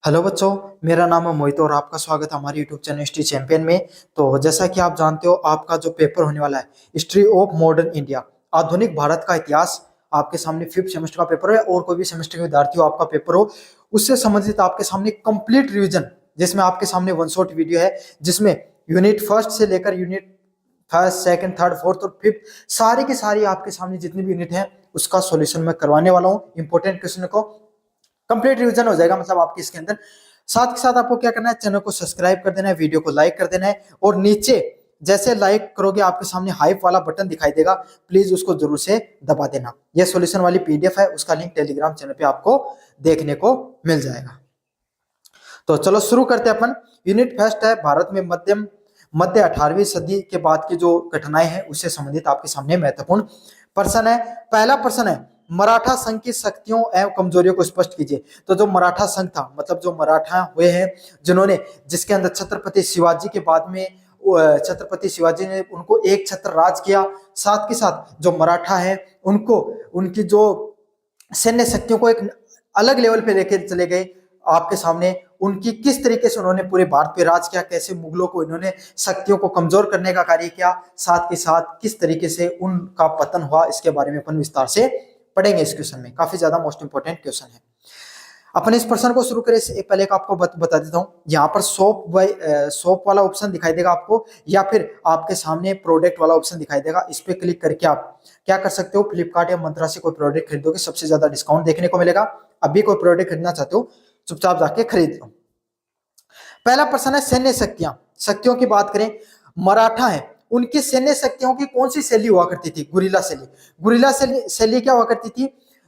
Hello बच्चों, मेरा नाम है मोहित और आपका स्वागत है हमारे यूट्यूब चैनल हिस्ट्री चैंपियन में। तो जैसा कि आप जानते हो, आपका जो पेपर होने वाला है हिस्ट्री ऑफ मॉडर्न इंडिया, आधुनिक भारत का इतिहास, आपके सामने 5th सेमेस्टर का पेपर है। और कोई भी सेमेस्टर के विद्यार्थी हो, आपका पेपर हो, उससे संबंधित आपके सामने कंप्लीट रिविजन, जिसमें आपके सामने वन शॉट वीडियो है, जिसमें यूनिट फर्स्ट से लेकर unit first, second, third, fourth और फिफ्थ सारी की सारी आपके सामने जितनी भी यूनिट है उसका सॉल्यूशन मैं करवाने वाला हूँ। इंपॉर्टेंट क्वेश्चन को कंप्लीट रिवीजन हो जाएगा, मतलब आपके इसके अंदर। साथ के साथ आपको क्या करना है, चैनल को सब्सक्राइब कर देना है, वीडियो को लाइक कर देना है, और नीचे जैसे लाइक करोगे आपके सामने हाइप वाला बटन दिखाई देगा, प्लीज उसको जरूर से दबा देना। यह सॉल्यूशन वाली पीडीएफ है, उसका लिंक टेलीग्राम चैनल पे आपको देखने को मिल जाएगा। तो चलो शुरू करते हैं अपन। यूनिट फर्स्ट है भारत में मध्य 18वीं सदी के बाद की जो घटनाएं हैं उससे संबंधित आपके सामने महत्वपूर्ण प्रश्न है। पहला प्रश्न है, मराठा संघ की शक्तियों एवं कमजोरियों को स्पष्ट कीजिए। तो जो मराठा संघ था, मतलब जो मराठा हुए हैं, जिन्होंने, जिसके अंदर छत्रपति शिवाजी के बाद में छत्रपति शिवाजी ने उनको एक छत्र राज किया। साथ के साथ जो मराठा है उनको, उनकी जो सैन्य शक्तियों को एक अलग लेवल पे लेकर चले गए। आपके सामने उनकी किस तरीके से उन्होंने पूरे भारत पे राज किया, कैसे मुगलों को इन्होंने शक्तियों को कमजोर करने का कार्य किया, साथ के साथ किस तरीके से उनका पतन हुआ, इसके बारे में अपन विस्तार से पढ़ेंगे इस क्वेश्चन में। काफी ज्यादा मोस्ट इंपोर्टेंट क्वेश्चन है। अपन इस प्रश्न को शुरू करें इससे पहले एक आपको बता देता हूं, यहाँ पर सोप वाला ऑप्शन दिखाई देगा आपको, या फिर आपके सामने प्रोडक्ट वाला ऑप्शन दिखाई देगा। इस पे क्लिक करके आप क्या कर सकते हो, फ्लिपकार्ट या मंत्रा से कोई प्रोडक्ट खरीदोगे, सबसे ज्यादा डिस्काउंट देखने को मिलेगा। अभी कोई प्रोडक्ट खरीदना चाहते हो, चुपचाप जाके खरीद लो। पहला प्रश्न है सैन्य शक्तियां। शक्तियों की बात करें, मराठा है, उनकी सैन्य शक्तियों की कौन सी शैली हुआ करती थी? गुरिल्ला शैली। गुरिल्ला शैली क्या हुआ करती थी?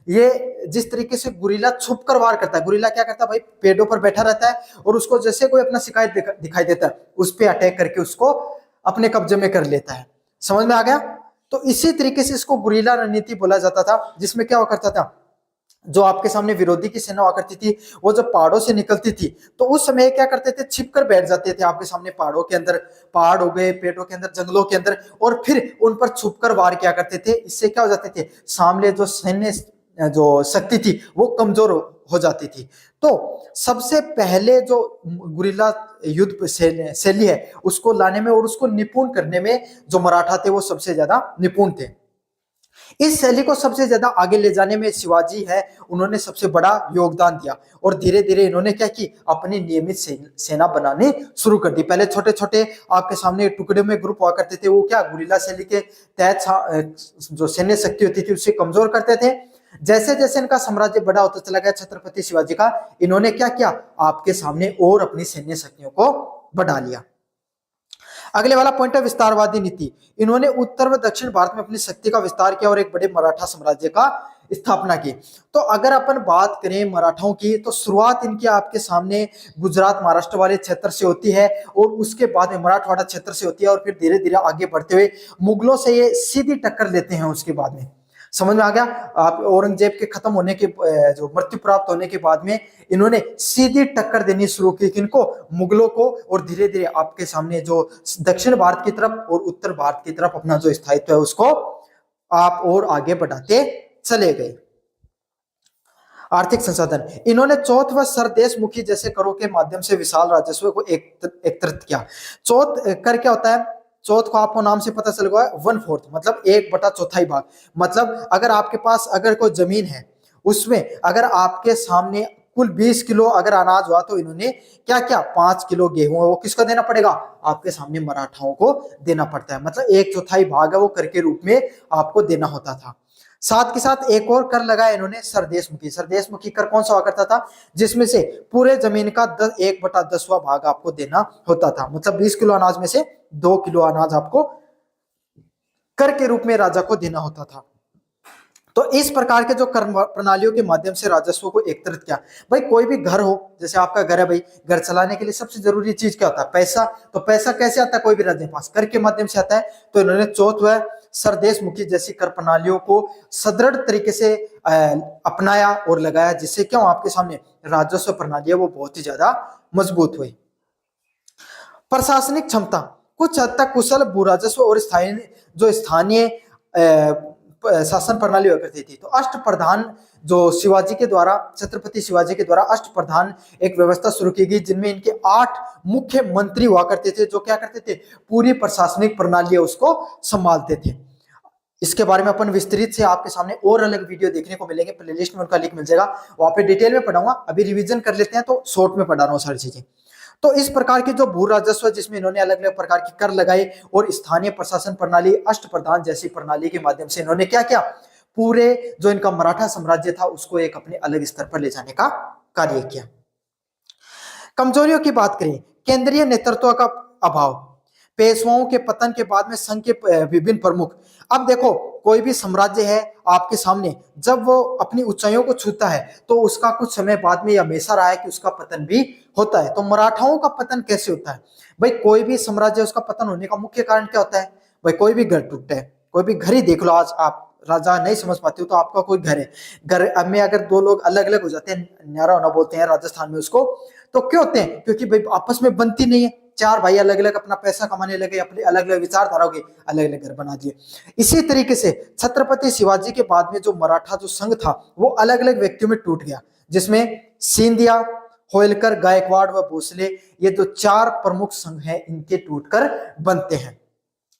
ये जिस तरीके से गुरिल्ला छुप कर वार करता है, गुरिल्ला क्या करता है भाई, पेड़ों पर बैठा रहता है और उसको जैसे कोई अपना शिकायत दिखाई देता है, उस पर अटैक करके उसको अपने कब्जे में कर लेता है। समझ में आ गया? तो इसी तरीके से इसको गुरिल्ला रणनीति बोला जाता था, जिसमें क्या हुआ करता था, जो आपके सामने विरोधी की सेना हुआ करती थी, वो जब पहाड़ों से निकलती थी तो उस समय क्या करते थे, छिपकर बैठ जाते थे आपके सामने पहाड़ों के अंदर, पहाड़ हो गए, पेड़ों के अंदर, जंगलों के अंदर, और फिर उन पर छुपकर वार किया करते थे। इससे क्या हो जाते थे, सामने जो सैन्य जो शक्ति थी वो कमजोर हो जाती थी। तो सबसे पहले जो गुरिल्ला युद्ध शैली है उसको लाने में और उसको निपुण करने में जो मराठा थे वो सबसे ज्यादा निपुण थे। इस शैली को सबसे ज्यादा आगे ले जाने में शिवाजी है, उन्होंने सबसे बड़ा योगदान दिया। और धीरे धीरे इन्होंने क्या की, अपनी नियमित सेना बनानी शुरू कर दी। पहले छोटे छोटे आपके सामने टुकड़े में ग्रुप हुआ करते थे, वो क्या गुरिल्ला शैली के तहत जो सैन्य शक्ति होती थी उससे कमजोर करते थे। जैसे जैसे इनका साम्राज्य बड़ा होता चला गया छत्रपति शिवाजी का, इन्होंने क्या किया, आपके सामने और अपनी सैन्य शक्तियों को बढ़ा लिया। अगले वाला पॉइंट है विस्तारवादी नीति। इन्होंने उत्तर व दक्षिण भारत में अपनी शक्ति का विस्तार किया और एक बड़े मराठा साम्राज्य का स्थापना की। तो अगर अपन बात करें मराठाओं की, तो शुरुआत इनकी आपके सामने गुजरात महाराष्ट्र वाले क्षेत्र से होती है और उसके बाद में मराठवाड़ा क्षेत्र से होती है, और फिर धीरे धीरे आगे बढ़ते हुए मुगलों से ये सीधी टक्कर लेते हैं। उसके बाद में समझ में आ गया, आप औरंगजेब के खत्म होने के, जो मृत्यु प्राप्त होने के बाद में इन्होंने सीधी टक्कर देनी शुरू की किनको, मुगलों को। और धीरे धीरे आपके सामने जो दक्षिण भारत की तरफ और उत्तर भारत की तरफ अपना जो स्थायित्व है उसको आप और आगे बढ़ाते चले गए। आर्थिक संसाधन, इन्होंने चौथ व सरदेशमुखी जैसे करों के माध्यम से विशाल राजस्व को एकत्रित किया। चौथ कर क्या होता है, चौथ को आपको नाम से पता चल गया, 1/4 मतलब 1/4 भाग। मतलब अगर आपके पास अगर कोई जमीन है, उसमें अगर आपके सामने कुल 20 किलो अगर अनाज हुआ, तो इन्होंने क्या क्या, 5 किलो गेहूं है वो किसको देना पड़ेगा, आपके सामने मराठाओं को देना पड़ता है। मतलब 1/4 भाग है वो कर के रूप में आपको देना होता था। साथ के साथ एक और कर लगाया इन्होंने, सरदेशमुखी। सरदेशमुखी कर कौन सा हुआ करता था, जिसमें से पूरे जमीन का 1/10वां भाग आपको देना होता था। मतलब 20 किलो अनाज में से 2 किलो अनाज आपको कर के रूप में राजा को देना होता था। तो इस प्रकार के जो कर प्रणालियों के माध्यम से राजस्व को एकत्रित किया। भाई कोई भी घर हो, जैसे आपका घर है, भाई घर चलाने के लिए सबसे जरूरी चीज क्या होता है, पैसा। तो पैसा कैसे आता है कोई भी राज्य के पास, कर के माध्यम से आता है। तो इन्होंने चौथ व सरदेशमुखी जैसी कर प्रणालियों को सदृढ़ तरीके से अपनाया और लगाया, जिससे क्या आपके सामने राजस्व प्रणाली है वो बहुत ही ज्यादा मजबूत हुई। प्रशासनिक क्षमता, कुछ हद तक कुशल भू राजस्व और स्थानीय शासन प्रणाली हुआ करती थी। तो अष्टप्रधान जो शिवाजी के द्वारा, छत्रपति शिवाजी के द्वारा अष्टप्रधान एक व्यवस्था शुरू की गई, जिनमें इनके 8 मुख्य मंत्री हुआ करते थे, जो क्या करते थे, पूरी प्रशासनिक प्रणाली है उसको संभालते थे। इसके बारे में अपन विस्तृत से आपके सामने और अलग वीडियो देखने को मिलेंगे, प्लेलिस्ट में उनका लिंक मिल जाएगा, वहां पे डिटेल में पढ़ाऊंगा। अभी रिवीजन कर लेते हैं, तो शॉर्ट में पढ़ा रहा हूँ सारी चीजें। तो इस प्रकार की जो भू राजस्व, जिसमें इन्होंने अलग अलग प्रकार की कर लगाए, और स्थानीय प्रशासन प्रणाली, अष्टप्रधान जैसी प्रणाली के माध्यम से इन्होंने क्या किया, पूरे जो इनका मराठा साम्राज्य था उसको एक अपने अलग स्तर पर ले जाने का कार्य किया। कमजोरियों की बात करें, केंद्रीय नेतृत्व का अभाव, पेशवाओं के पतन के बाद में संघ के विभिन्न प्रमुख। अब देखो, कोई भी साम्राज्य है आपके सामने, जब वो अपनी ऊंचाइयों को छूता है तो उसका कुछ समय बाद में हमेशा रहा है कि उसका पतन भी होता है। तो मराठाओं का पतन कैसे होता है भाई? कोई भी साम्राज्य, उसका पतन होने का मुख्य कारण क्या होता है भाई? कोई भी घर टूटता है, कोई भी घर ही देख लो, आज आप राजा नहीं समझ पाते हो तो आपका कोई घर है, घर में अगर दो लोग अलग अलग हो जाते हैं, न्यारा होना बोलते हैं राजस्थान में उसको, तो क्यों होते हैं? क्योंकि भाई आपस में बनती नहीं है, चार भाई अलग अलग अपना पैसा कमाने लगे, अपने अलग अलग विचारधाराओं के अलग अलग घर बना दिए। इसी तरीके से छत्रपति शिवाजी के बाद में जो मराठा जो संघ था वो अलग अलग व्यक्तियों में टूट गया, जिसमें सिंधिया, होलकर, गायकवाड़ व भोसले, ये जो 4 प्रमुख संघ हैं, इनके टूटकर बनते हैं।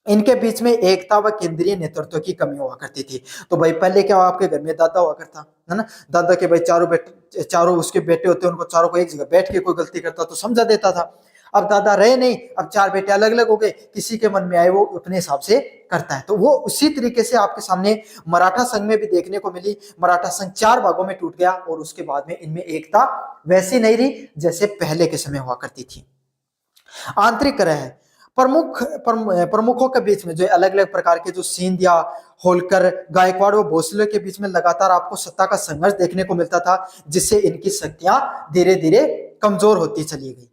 इनके बीच में एकता व केंद्रीय नेतृत्व की कमी हुआ करती थी। तो भाई पहले क्या हुआ, आपके घर में दादा हुआ करता है ना, दादा के भाई चारों उसके बेटे होते, उनको चारों को एक जगह बैठ के कोई गलती करता तो समझा देता था। अब दादा रहे नहीं, अब 4 बेटे अलग अलग हो गए, किसी के मन में आए वो अपने हिसाब से करता है। तो वो उसी तरीके से आपके सामने मराठा संघ में भी देखने को मिली। मराठा संघ 4 भागों में टूट गया, और उसके बाद में इनमें एकता वैसी नहीं रही जैसे पहले के समय हुआ करती थी। आंतरिक कलह है, प्रमुखों के बीच में जो अलग अलग प्रकार के, जो सिंधिया, होलकर, गायकवाड़ व भोसले के बीच में लगातार आपको सत्ता का संघर्ष देखने को मिलता था, जिससे इनकी शक्तियां धीरे धीरे कमजोर होती चली गई।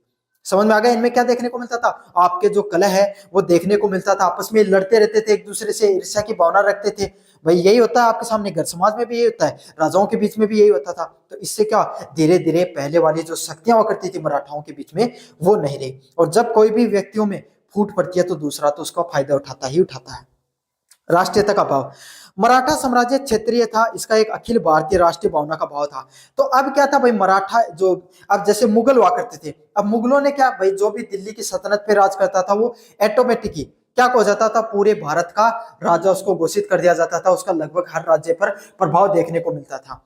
समझ में आ गया? इनमें क्या देखने को मिलता था, आपके जो कलह है वो देखने को मिलता था, आपस में लड़ते रहते थे, एक दूसरे से ईर्ष्या की भावना रखते थे। भाई यही होता है आपके सामने, घर समाज में भी यही होता है, राजाओं के बीच में भी यही होता था। तो इससे क्या, धीरे धीरे पहले वाली जो शक्तियां हुआ करती थी मराठाओं के बीच में, वो नहीं रही। और जब कोई भी व्यक्तियों में फूट पड़ती है तो दूसरा तो उसका फायदा उठाता ही उठाता है। राष्ट्रीयता का भाव, मराठा साम्राज्य क्षेत्रीय था, इसका एक अखिल भारतीय राष्ट्रीय भावना का भाव था। तो अब क्या था भाई, मराठा जो, अब जैसे मुगल हुआ करते थे, अब मुगलों ने क्या भाई, जो भी दिल्ली की सल्तनत पे राज करता था वो ऑटोमेटिक ही क्या हो जाता था, पूरे भारत का राजा उसको घोषित कर दिया जाता था, उसका लगभग हर राज्य पर प्रभाव देखने को मिलता था।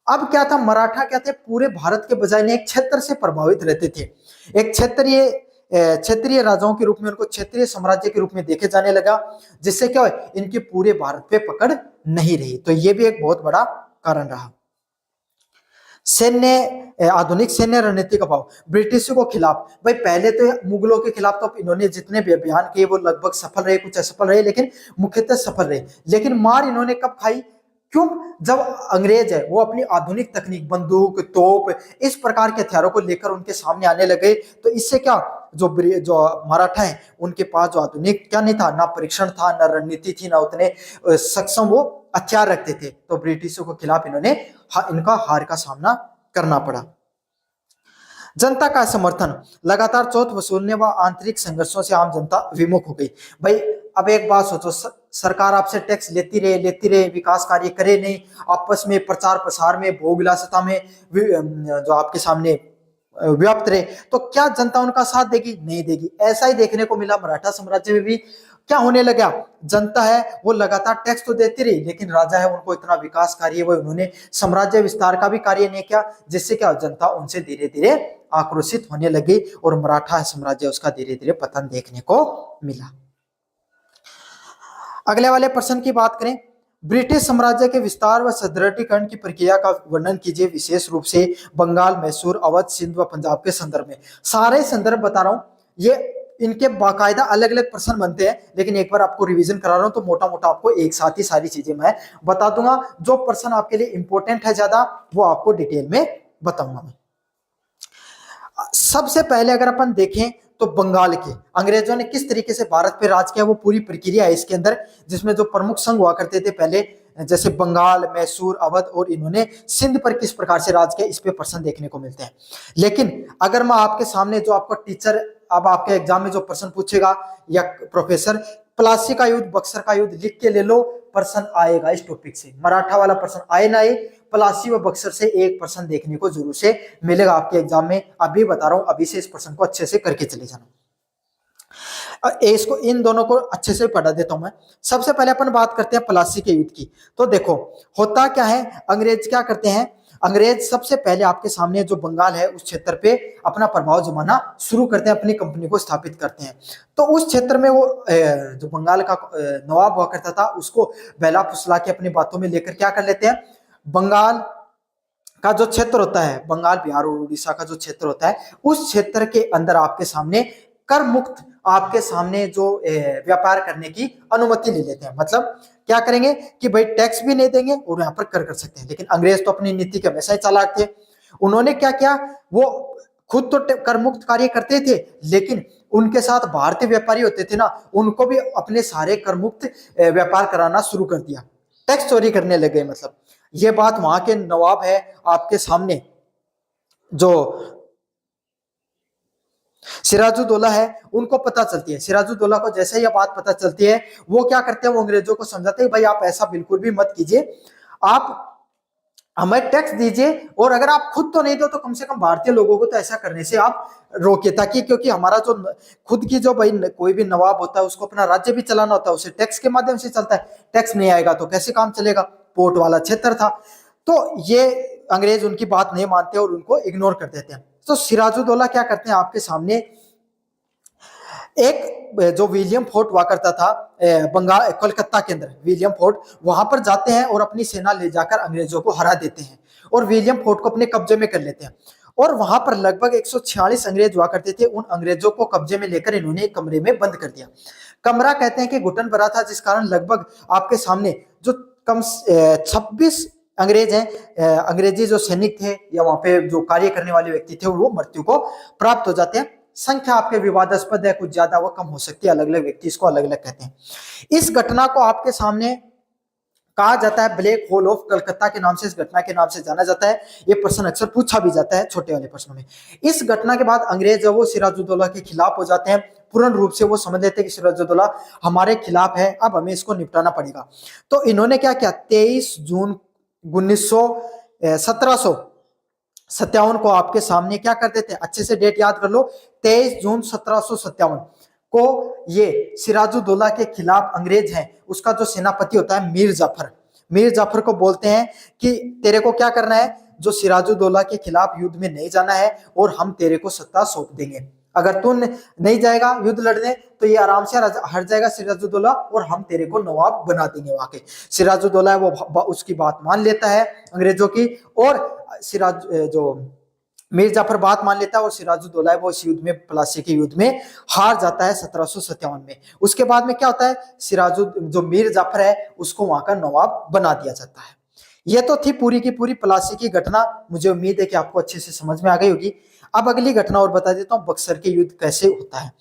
अब क्या था, मराठा क्या थे, पूरे भारत के बजाय एक क्षेत्र से प्रभावित रहते थे। एक क्षेत्रीय राजाओं के रूप में उनको क्षेत्रीय साम्राज्य के रूप में देखे जाने लगा, जिससे क्या है, इनकी पूरे भारत पे पकड़ नहीं रही। तो ये भी एक बहुत बड़ा कारण रहा। आधुनिक सैन्य रणनीति का भाव, ब्रिटिशों को खिलाफ, भाई पहले तो मुगलों के खिलाफ तो इन्होंने जितने भी अभियान किए वो लगभग सफल रहे, कुछ असफल रहे, लेकिन मुख्यतः सफल रहे। लेकिन मार इन्होंने कब खाई, क्यों, जब अंग्रेज है वो अपनी आधुनिक तकनीक, बंदूक, तोप, इस प्रकार के हथियारों को लेकर उनके सामने आने लगे। तो इससे क्या, जो मराठा है उनके पास जो आधुनिक क्या नहीं था, ना परीक्षण था, ना रणनीति थी, ना उतने सक्षम वो हथियार रखते थे। तो ब्रिटिशों के खिलाफ इन्होंने इनका हार का सामना करना पड़ा। जनता का समर्थन, लगातार चौथ वसूलने व आंतरिक संघर्षों से आम जनता विमुख हो गई। भाई अब एक बात सोचो, सरकार आपसे टैक्स लेती रहे, विकास कार्य करे नहीं, आपस में प्रचार प्रसार में, भोग विलासिता में जो आपके सामने व्याप्त रहे, तो क्या जनता उनका साथ देगी? नहीं देगी। ऐसा ही देखने को मिला मराठा साम्राज्य में भी। क्या होने लगा, जनता है वो लगातार टैक्स तो देती रही, लेकिन राजा है उनको इतना विकास कार्य, वो उन्होंने साम्राज्य विस्तार का भी कार्य नहीं किया, जिससे क्या जनता उनसे धीरे धीरे आक्रोशित होने लगी, और मराठा साम्राज्य उसका धीरे धीरे पतन देखने को मिला। अगले वाले प्रश्न की बात करें, ब्रिटिश साम्राज्य के विस्तार व सुदृढ़ीकरण की प्रक्रिया का वर्णन कीजिए, विशेष रूप से बंगाल, मैसूर, अवध, सिंध व पंजाब के संदर्भ में। सारे संदर्भ बता रहा हूं, ये इनके बाकायदा अलग अलग प्रश्न बनते हैं, लेकिन एक बार आपको रिवीजन करा रहा हूं तो मोटा मोटा आपको एक साथ ही सारी चीजें मैं बता दूंगा। जो प्रश्न आपके लिए इंपॉर्टेंट है ज्यादा, वो आपको डिटेल में बताऊंगा मैं। सबसे पहले अगर अपन देखें तो बंगाल के अंग्रेजों ने किस तरीके से भारत पे राज किया, वो पूरी प्रक्रिया है इसके अंदर, जिसमें जो प्रमुख संघ हुआ करते थे पहले, जैसे बंगाल, मैसूर, अवध, और इन्होंने सिंध पर किस प्रकार से राज किया, इस पे प्रश्न देखने को मिलते हैं। लेकिन अगर मैं आपके सामने जो आपका टीचर अब आपके एग्जाम में जो प्रश्न पूछेगा या प्रोफेसर, प्लासी का युद्ध, बक्सर का युद्ध लिख के ले लो, प्रश्न आएगा इस टॉपिक से। मराठा वाला प्रश्न आए ना आए, प्लासी व बक्सर से एक प्रश्न देखने को जरूर से मिलेगा आपके एग्जाम में। अभी बता रहा हूं, अभी से इस प्रश्न को अच्छे से करके चले जाना। इसको, इन दोनों को अच्छे से पढ़ा देता हूं मैं। सबसे पहले अपन बात करते हैं प्लासी के युद्ध की। तो देखो होता क्या है, अंग्रेज क्या करते हैं, अंग्रेज सबसे पहले आपके सामने जो बंगाल है उस क्षेत्र पे अपना प्रभाव जमाना शुरू करते हैं, अपनी कंपनी को स्थापित करते हैं। तो उस क्षेत्र में वो जो बंगाल का नवाब हुआ करता था उसको बहला फुसला के अपनी बातों में लेकर क्या कर लेते हैं, बंगाल का जो क्षेत्र होता है, बंगाल बिहार और उड़ीसा का जो क्षेत्र होता है, उस क्षेत्र के अंदर आपके सामने कर मुक्त आपके सामने जो व्यापार करने की अनुमति ले लेते हैं। मतलब क्या करेंगे कि भाई टैक्स भी नहीं देंगे और यहाँ पर कर सकते हैं। लेकिन अंग्रेज तो अपनी नीति के हमेशा ही चालाक थे। उन्होंने क्या किया, वो खुद तो कर मुक्त कार्य करते थे, लेकिन उनके साथ भारतीय व्यापारी होते थे ना, उनको भी अपने सारे कर मुक्त व्यापार कराना शुरू कर दिया, टैक्स चोरी करने लगे। मतलब ये बात वहां के नवाब है आपके सामने, जो सिराजुद्दौला है, उनको पता चलती है। सिराजुद्दौला को जैसे ही यह बात पता चलती है, वो क्या करते हैं, वो अंग्रेजों को समझाते हैं भाई आप ऐसा बिल्कुल भी मत कीजिए, आप हमें टैक्स दीजिए, और अगर आप खुद तो नहीं दो तो कम से कम भारतीय लोगों को तो ऐसा करने से आप रोकिए, ताकि क्योंकि हमारा जो खुद की जो भाई कोई भी नवाब होता है उसको अपना राज्य भी चलाना होता है, उसे टैक्स के माध्यम से चलता है। टैक्स नहीं आएगा तो कैसे काम चलेगा, पोर्ट वाला क्षेत्र था। तो ये अंग्रेज उनकी बात नहीं मानते और उनको इग्नोर कर देते हैं। तो सिराजुद्दौला क्या करते हैं, आपके सामने एक जो विलियम फोर्ट हुआ करता था बंगाल कोलकाता के अंदर, विलियम फोर्ट, वहां पर जाते हैं और अपनी सेना ले जाकर अंग्रेजों को हरा देते हैं और विलियम फोर्ट को अपने कब्जे में कर लेते हैं। और वहां पर लगभग 146 अंग्रेज हुआ करते थे। उन अंग्रेजों को कब्जे में लेकर इन्होंने एक कमरे में बंद कर दिया। कमरा कहते हैं कि घुटन भरा था, जिस कारण लगभग आपके सामने जो कम 26 अंग्रेज हैं, अंग्रेजी जो सैनिक थे या वहां पे जो कार्य करने वाले व्यक्ति थे, वो मृत्यु को प्राप्त हो जाते हैं। संख्या आपके विवादास्पद है, कुछ ज्यादा व कम हो सकती है, अलग अलग व्यक्ति इसको अलग अलग कहते हैं। इस घटना को आपके सामने कहा जाता है ब्लैक होल ऑफ कलकत्ता के नाम से, इस घटना के नाम से जाना जाता है। ये प्रश्न अक्सर पूछा भी जाता है छोटे वाले प्रश्नों में। इस घटना के बाद अंग्रेज वो सिराजुद्दौला के खिलाफ हो जाते हैं, पूर्ण रूप से वो समझ लेते हैं कि सिराजुद्दौला हमारे खिलाफ है, अब हमें इसको निपटाना पड़ेगा। तो इन्होंने क्या किया, 23 जून 1757 को आपके सामने क्या कर देते हैं, अच्छे से डेट याद कर लो, 23 जून 1757 को ये सिराजुद्दौला के खिलाफ अंग्रेज हैं, उसका जो सेनापति होता है मीर जाफर, मीर जाफर को बोलते हैं कि तेरे को क्या करना है, जो सिराजुद्दौला के खिलाफ युद्ध में नहीं जाना है और हम तेरे को सत्ता सौंप देंगे। अगर तू नहीं जाएगा युद्ध लड़ने तो ये आराम से हट जाएगा सिराजुद्दौला और हम तेरे को नवाब बना देंगे। वहां के सिराजुद्दौला वो उसकी बात मान लेता है अंग्रेजों की, और सिराज जो मीर जाफर बात मान लेता है, और सिराजुद्दौला वो इस युद्ध में, प्लासी के युद्ध में हार जाता है 1757 में। उसके बाद में क्या होता है, जो मीर जाफर है उसको वहां का नवाब बना दिया जाता है। ये तो थी पूरी की पूरी प्लासी की घटना। मुझे उम्मीद है कि आपको अच्छे से समझ में आ गई होगी। अब अगली घटना और बता देता हूं, बक्सर के युद्ध कैसे होता है।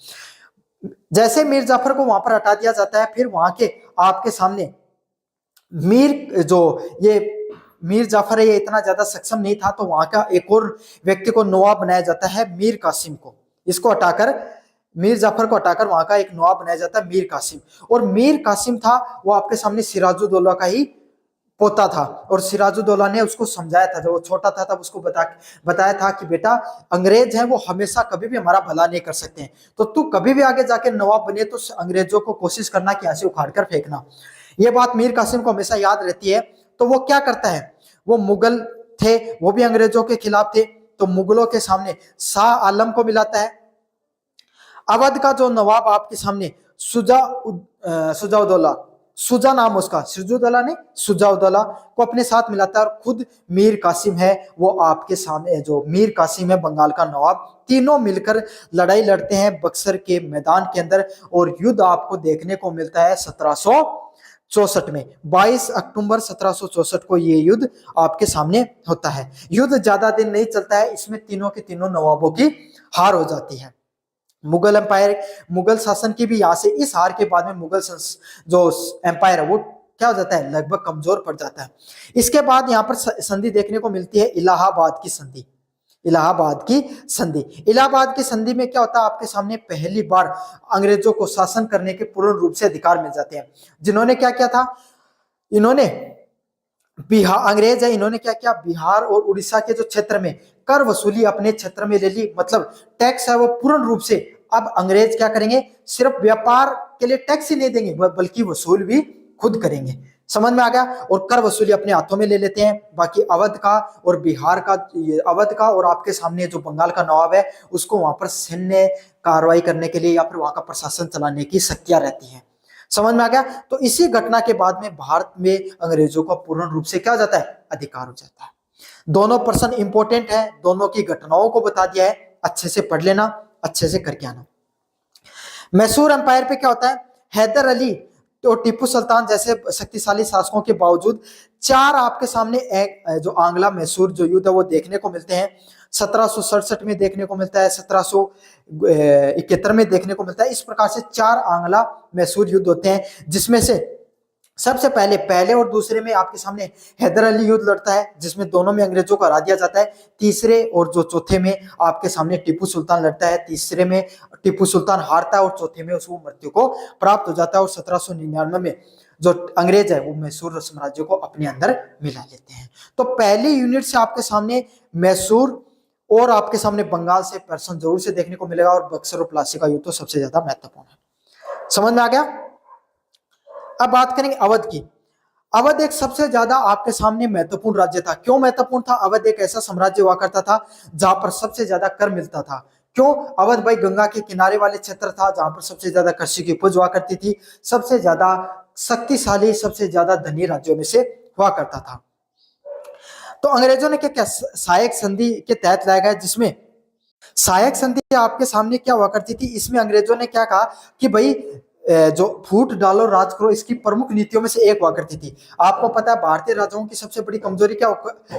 जैसे मीर जाफर को वहां पर हटा दिया जाता है, फिर वहां के आपके सामने मीर जाफर है, ये इतना ज्यादा सक्षम नहीं था, तो वहां का एक और व्यक्ति को नवाब बनाया जाता है, मीर कासिम को। इसको हटाकर, मीर जाफर को हटाकर वहां का एक नवाब बनाया जाता है मीर कासिम। और मीर कासिम था वो आपके सामने सिराजुद्दौला का ही पोता था, और सिराजुद्दौला ने उसको समझाया था, जब वो छोटा था तब उसको बताया था कि बेटा अंग्रेज हैं वो हमेशा कभी भी हमारा भला नहीं कर सकते हैं, तो तू कभी भी आगे जाके नवाब बने तो अंग्रेजों को कोशिश करना कि ऐसे उखाड़ कर फेंकना। ये बात मीर कासिम को हमेशा याद रहती है। तो वो क्या करता है, वो मुगल थे, वो भी अंग्रेजों के खिलाफ थे, तो मुगलों के सामने शाह आलम को मिलाता है। अवध का जो नवाब आपके सामने सुजाउद्दौला, सुजा नाम उसका, सिराजुद्दौला ने सुजाउद्दौला को अपने साथ मिलाता है, और खुद मीर कासिम है वो आपके सामने, जो मीर कासिम है बंगाल का नवाब, तीनों मिलकर लड़ाई लड़ते हैं बक्सर के मैदान के अंदर। और युद्ध आपको देखने को मिलता है 1764 में, 22 अक्टूबर 1764 को ये युद्ध आपके सामने होता है। युद्ध ज्यादा दिन नहीं चलता है, इसमें तीनों के तीनों नवाबों की हार हो जाती है। मुगल एम्पायर, मुगल शासन की भी यहाँ से, इस हार के बाद में मुगल जो एम्पायर है वो क्या हो जाता है, लगभग कमजोर पड़ जाता है। इसके बाद यहाँ पर संधि देखने को मिलती है, इलाहाबाद की संधि। इलाहाबाद की संधि। इलाहाबाद की संधि में क्या होता है, आपके सामने पहली बार अंग्रेजों को शासन करने के पूर्ण रूप से अधिकार मिल जाते हैं। जिन्होंने क्या किया था, इन्होंने बिहार, अंग्रेज है, इन्होंने क्या किया, बिहार और उड़ीसा के जो क्षेत्र में कर वसूली अपने क्षेत्र में ले ली, मतलब टैक्स है वो पूर्ण रूप से अब अंग्रेज क्या करेंगे, सिर्फ व्यापार के लिए टैक्स ही नहीं देंगे बल्कि वसूल भी खुद करेंगे। समझ में आ गया। और कर वसूली अपने हाथों में ले लेते हैं। बाकी अवध का और बिहार का, अवध का और आपके सामने जो बंगाल का नवाब है उसको वहां पर सैन्य कार्रवाई करने के लिए या फिर वहां का प्रशासन चलाने की शक्तियां रहती हैं। समझ में आ गया। तो इसी घटना के बाद में भारत में अंग्रेजों का पूर्ण रूप से क्या हो जाता है, अधिकार हो जाता है। दोनों पर्सन इंपॉर्टेंट है, दोनों की घटनाओं को बता दिया है, अच्छे से पढ़ लेना, अच्छे से करके आना। मैसूर एम्पायर पे क्या होता है, हैदर अली तो टीपू सुल्तान जैसे शक्तिशाली शासकों के बावजूद चार आपके सामने जो आंग्ला मैसूर जो युद्ध है वो देखने को मिलते हैं। 1767 में देखने को मिलता है, 1771 में देखने को मिलता है। इस प्रकार से चार आंग्ला मैसूर युद्ध होते हैं, जिसमें से सबसे पहले और दूसरे में आपके सामने हैदर अली युद्ध लड़ता है, जिसमें दोनों में अंग्रेजों को हरा दिया जाता है। तीसरे और जो चौथे में आपके सामने टीपू सुल्तान लड़ता है, तीसरे में टीपू सुल्तान हारता है और चौथे में उसको मृत्यु को प्राप्त हो जाता है। और 1799 में जो अंग्रेज है वो मैसूर साम्राज्य को अपने अंदर मिला लेते हैं। तो पहली यूनिट से आपके सामने मैसूर और आपके सामने बंगाल से पर्सन जरूर से देखने को मिलेगा, और बक्सर और प्लासी का युद्ध तो सबसे ज्यादा महत्वपूर्ण है। समझ में आ गया। अब बात करेंगे अवध की। अवध एक सबसे ज्यादा आपके सामने महत्वपूर्ण राज्य था। क्यों महत्वपूर्ण था, अवध एक ऐसा साम्राज्य हुआ करता था जहां पर सबसे ज्यादा कर मिलता था। क्यों, अवध भाई गंगा के किनारे वाले क्षेत्र था जहां पर सबसे ज्यादा कृषि की उपज हुआ करती थी, सबसे ज्यादा शक्तिशाली, सबसे ज्यादा धनी राज्यों में से हुआ करता था। तो अंग्रेजों ने क्या क्या सहायक संधि के तहत लाया गया, जिसमें सहायक संधि आपके सामने क्या हुआ करती थी, इसमें अंग्रेजों ने क्या कहा कि भाई जो फूट डालो राज करो, इसकी प्रमुख नीतियों में से एक हुआ करती थी। आपको पता है भारतीय राजाओं की सबसे बड़ी कमजोरी क्या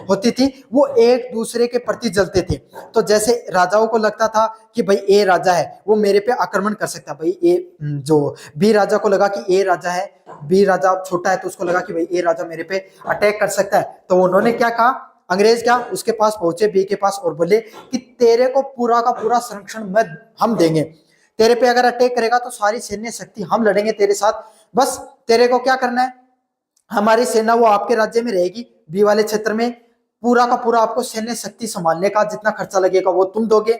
होती थी, वो एक दूसरे के प्रति जलते थे। तो जैसे राजाओं को लगता था कि भाई ए राजा है वो मेरे पे आक्रमण कर सकता है, भाई ए जो बी राजा को लगा कि ए राजा है, बी राजा छोटा है तो उसको लगा कि भाई ए राजा मेरे पे अटैक कर सकता है। तो उन्होंने क्या कहा, अंग्रेज क्या उसके पास पहुंचे बी के पास और बोले कि तेरे को पूरा का पूरा संरक्षण हम देंगे, तेरे पे अगर अटैक करेगा तो सारी सैन्य शक्ति हम लड़ेंगे तेरे साथ, बस तेरे को क्या करना है, हमारी सेना वो आपके राज्य में रहेगी बी वाले क्षेत्र में, पूरा का पूरा आपको सैन्य शक्ति संभालने का जितना खर्चा लगेगा वो तुम दोगे,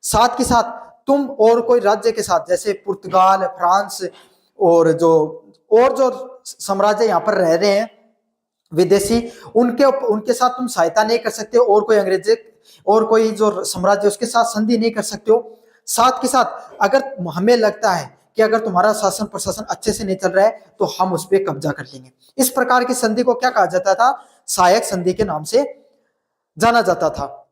साथ के साथ तुम और कोई राज्य के साथ जैसे पुर्तगाल, फ्रांस और जो साम्राज्य यहाँ पर रह रहे हैं विदेशी, उनके साथ तुम सहायता नहीं कर सकते हो, और कोई अंग्रेज और कोई जो साम्राज्य उसके साथ संधि नहीं कर सकते हो। साथ के साथ अगर हमें लगता है कि अगर तुम्हारा शासन प्रशासन अच्छे से नहीं चल रहा है तो हम उस पर कब्जा कर लेंगे। इस प्रकार की संधि को क्या कहा जाता था, सहायक संधि के नाम से जाना जाता था।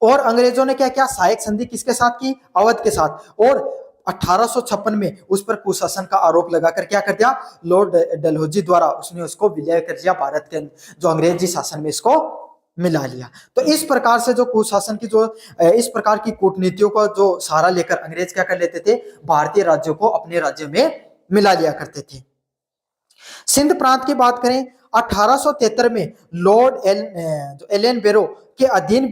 और अंग्रेजों ने क्या किया, सहायक संधि किसके साथ की, अवध के साथ। और 1856 में उस पर कुशासन का आरोप लगाकर क्या कर दिया, लॉर्ड डलहौजी द्वारा उसने उसको विलय कर दिया, भारत के जो अंग्रेजी शासन में इसको मिला लिया। तो इस प्रकार से जो कुशासन की जो इस प्रकार की कूटनीतियों का जो सहारा लेकर अंग्रेज क्या कर लेते थे, भारतीय राज्यों को अपने राज्य में मिला लिया करते थे। सिंध प्रांत की बात करें, 1873 में लॉर्ड एलन बेरो के अधीन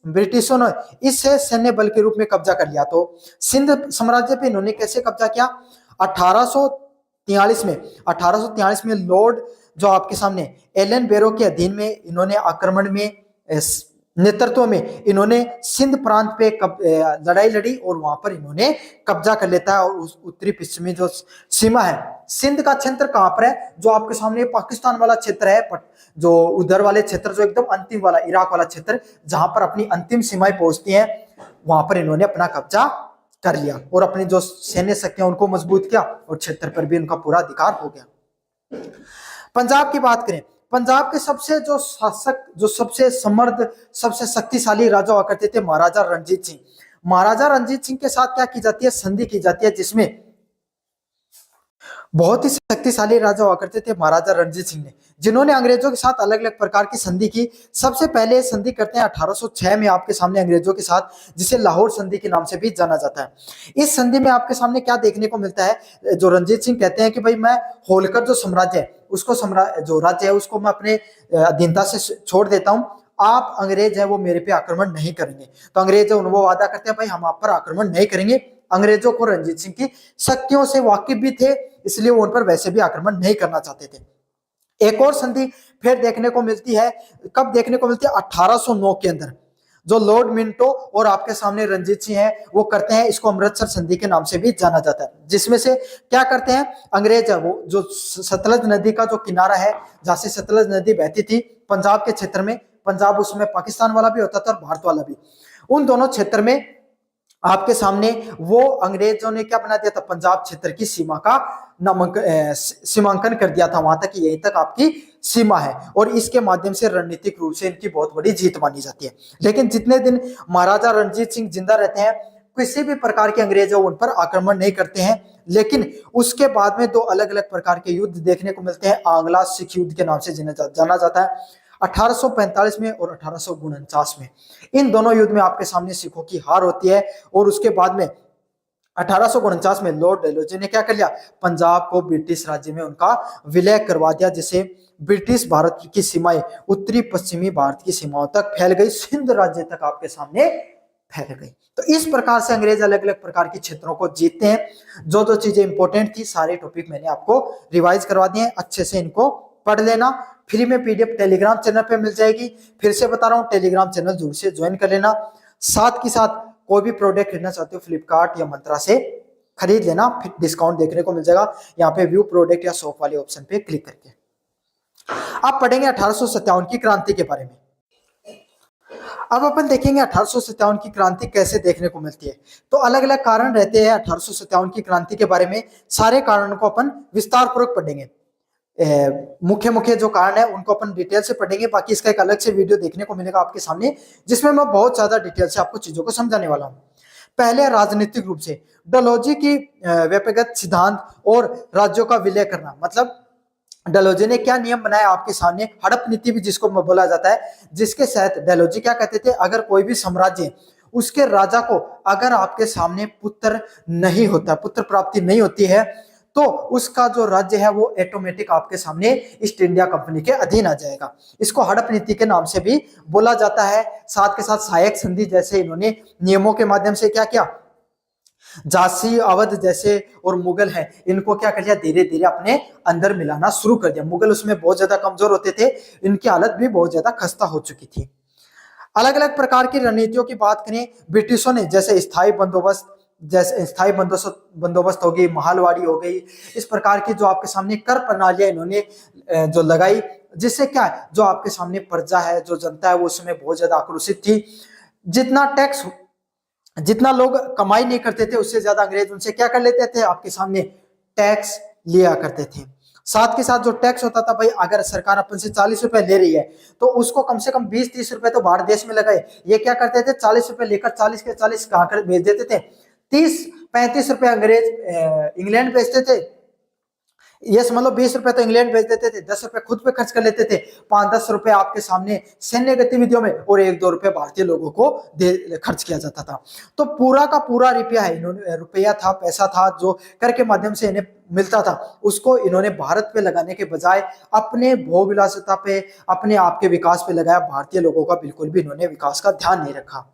ब्रिटिशों ने इसे सैन्य बल के रूप में कब्जा कर लिया। तो सिंध साम्राज्य पे इन्होंने कैसे कब्जा किया, 1843 में लॉर्ड जो आपके सामने एलन बेरो के अधीन में इन्होंने आक्रमण में नेतृत्व में इन्होंने सिंध प्रांत पे लड़ाई लड़ी और वहां पर इन्होंने कब्जा कर लेता है। और उस उत्तरी पश्चिमी जो सीमा है, सिंध का क्षेत्र कहां पर है, जो आपके सामने पाकिस्तान वाला क्षेत्र है, जो उधर वाले क्षेत्र जो एकदम अंतिम वाला इराक वाला क्षेत्र जहां पर अपनी अंतिम सीमाएं पहुंचती हैं, वहां पर इन्होंने अपना कब्जा कर लिया और अपनी जो सैन्य शक्तियां उनको मजबूत किया और क्षेत्र पर भी उनका पूरा अधिकार हो गया। पंजाब की बात करें, पंजाब के सबसे जो शासक, जो सबसे समर्थ, सबसे शक्तिशाली राजा हुआ करते थे महाराजा रणजीत सिंह। महाराजा रणजीत सिंह के साथ क्या की जाती है, संधि की जाती है, जिसमें बहुत ही शक्तिशाली राजा हुआ करते थे महाराजा रणजीत सिंह ने, जिन्होंने अंग्रेजों के साथ अलग अलग प्रकार की संधि की। सबसे पहले संधि करते हैं 1806 में आपके सामने अंग्रेजों के साथ, जिसे लाहौर संधि के नाम से भी जाना जाता है। इस संधि में आपके सामने क्या देखने को मिलता है, जो रणजीत सिंह कहते हैं कि भाई मैं होलकर जो साम्राज्य है उसको जो राज्य है उसको मैं अपने अधीनता से छोड़ देता हूं, आप अंग्रेज है वो मेरे पे आक्रमण नहीं करेंगे। तो अंग्रेज है वो वादा करते हैं भाई हम आप पर आक्रमण नहीं करेंगे। अंग्रेजों को रणजीत सिंह की शक्तियों से वाकिफ भी थे, इसलिए वो उन पर वैसे भी आक्रमण नहीं करना चाहते थे। एक और संधि फिर देखने को मिलती है, कब देखने को मिलती है? 1809 के अंदर, जो लॉर्ड मिंटो और आपके सामने रणजीत सिंह है वो करते हैं। इसको अमृतसर संधि के नाम से भी जाना जाता है, जिसमें से क्या करते हैं अंग्रेज है वो जो सतलज नदी का जो किनारा है जहां से सतलज नदी बहती थी पंजाब के क्षेत्र में, पंजाब उसमें पाकिस्तान वाला भी होता था और भारत वाला भी, उन दोनों क्षेत्र में आपके सामने वो अंग्रेजों ने क्या बना दिया था? पंजाब क्षेत्र की सीमा का सीमांकन कर दिया था, वहां तक यहीं तक आपकी सीमा है, और इसके माध्यम से रणनीतिक रूप से इनकी बहुत बड़ी जीत मानी जाती है। लेकिन जितने दिन महाराजा रणजीत सिंह जिंदा रहते हैं किसी भी प्रकार के अंग्रेज उन पर आक्रमण नहीं करते हैं। लेकिन उसके बाद में दो अलग अलग प्रकार के युद्ध देखने को मिलते हैं, आंग्ला सिख युद्ध के नाम से जाना जाता है 1845 में और 1849 में। इन दोनों युद्ध में आपके सामने सिखों की हार होती है, और उसके बाद में 1849 में लॉर्ड डलहौजी ने क्या कर लिया? पंजाब को ब्रिटिश राज्य में उनका विलय करवा दिया, जिससे ब्रिटिश भारत की सीमाएं उत्तरी पश्चिमी भारत की सीमाओं तक फैल गई, सिंध राज्य तक आपके सामने फैल गई। तो इस प्रकार से अंग्रेज अलग अलग प्रकार के क्षेत्रों को जीतते हैं। जो जो चीजें इंपॉर्टेंट थी सारे टॉपिक मैंने आपको रिवाइज करवा दिए हैं, अच्छे से इनको पढ़ लेना। फ्री में पीडीएफ टेलीग्राम चैनल पे मिल जाएगी, फिर से बता रहा हूँ टेलीग्राम चैनल जरूर से ज्वाइन कर लेना। साथ के साथ कोई भी प्रोडक्ट खरीदना चाहते हो फ्लिपकार्ट या मंत्रा से खरीद लेना, फिर डिस्काउंट देखने को मिल जाएगा यहाँ पे व्यू प्रोडक्ट या शॉप वाले ऑप्शन पे क्लिक करके। अब पढ़ेंगे 1857 की क्रांति के बारे में। अब अपन देखेंगे 1857 की क्रांति कैसे देखने को मिलती है। तो अलग अलग कारण रहते हैं 1857 की क्रांति के बारे में, सारे कारणों को अपन विस्तार पूर्वक पढ़ेंगे। मुख्य मुख्य जो कारण है उनको अपन डिटेल से पढ़ेंगे, बाकी इसका एक अलग से वीडियो देखने को मिलेगा आपके सामने जिसमें मैं बहुत ज्यादा डिटेल से आपको चीजों को समझाने वाला हूं। पहले राजनीतिक रूप से डलहौजी की व्यक्तिगत सिद्धांत और राज्यों का विलय करना, मतलब डलहौजी ने क्या नियम बनाया आपके सामने, हड़प नीति भी जिसको बोला जाता है, जिसके तहत डलहौजी क्या कहते थे, अगर कोई भी साम्राज्य उसके राजा को अगर आपके सामने पुत्र नहीं होता, पुत्र प्राप्ति नहीं होती है, तो उसका जो राज्य है वो ऑटोमेटिक आपके सामने ईस्ट इंडिया कंपनी के अधीन आ जाएगा। इसको हड़प नीति के नाम से भी बोला जाता है। साथ के साथ सहायक संधि जैसे इन्होंने नियमों के माध्यम से क्या किया, झांसी अवध जैसे और मुगल है इनको क्या कर लिया, धीरे धीरे अपने अंदर मिलाना शुरू कर दिया। मुगल उसमें बहुत ज्यादा कमजोर होते थे, इनकी हालत भी बहुत ज्यादा खस्ता हो चुकी थी। अलग अलग प्रकार की रणनीतियों की बात करें, ब्रिटिशों ने जैसे स्थायी बंदोबस्त, जैसे स्थायी बंदोबस्त हो गई, महालवाड़ी हो गई, इस प्रकार की जो आपके सामने कर प्रणालियां इन्होंने जो लगाई, जिससे क्या जो आपके सामने प्रजा है, जो जनता है वो उसमें बहुत ज्यादा आक्रोशित थी। जितना टैक्स, जितना लोग कमाई नहीं करते थे उससे ज्यादा अंग्रेज उनसे क्या कर लेते थे, आपके सामने टैक्स लिया करते थे। साथ के साथ जो टैक्स होता था भाई, अगर सरकार अपन से 40 रुपए ले रही है तो उसको कम से कम 20-30 रुपए तो बाहर देश में लगाए। ये क्या करते थे, 40 रुपए लेकर 40 के 40 कहा कर भेज देते थे, 30-35 रुपए अंग्रेज इंग्लैंड भेजते थे। ये समझ लो 20 रुपए तो इंग्लैंड भेज देते थे, 10 रुपए खुद पे खर्च कर लेते थे, 5-10 रुपए आपके सामने सैन्य गतिविधियों में और 1-2 रुपए भारतीय लोगों को खर्च किया जाता था। तो पूरा का पूरा रुपया है, इन्होंने रुपया था, पैसा था जो कर के माध्यम से इन्हें मिलता था, उसको इन्होंने भारत पे लगाने के बजाय अपने भोग विलासिता पे, अपने आप के विकास पे लगाया। भारतीय लोगों का बिल्कुल भी इन्होंने विकास का ध्यान नहीं रखा।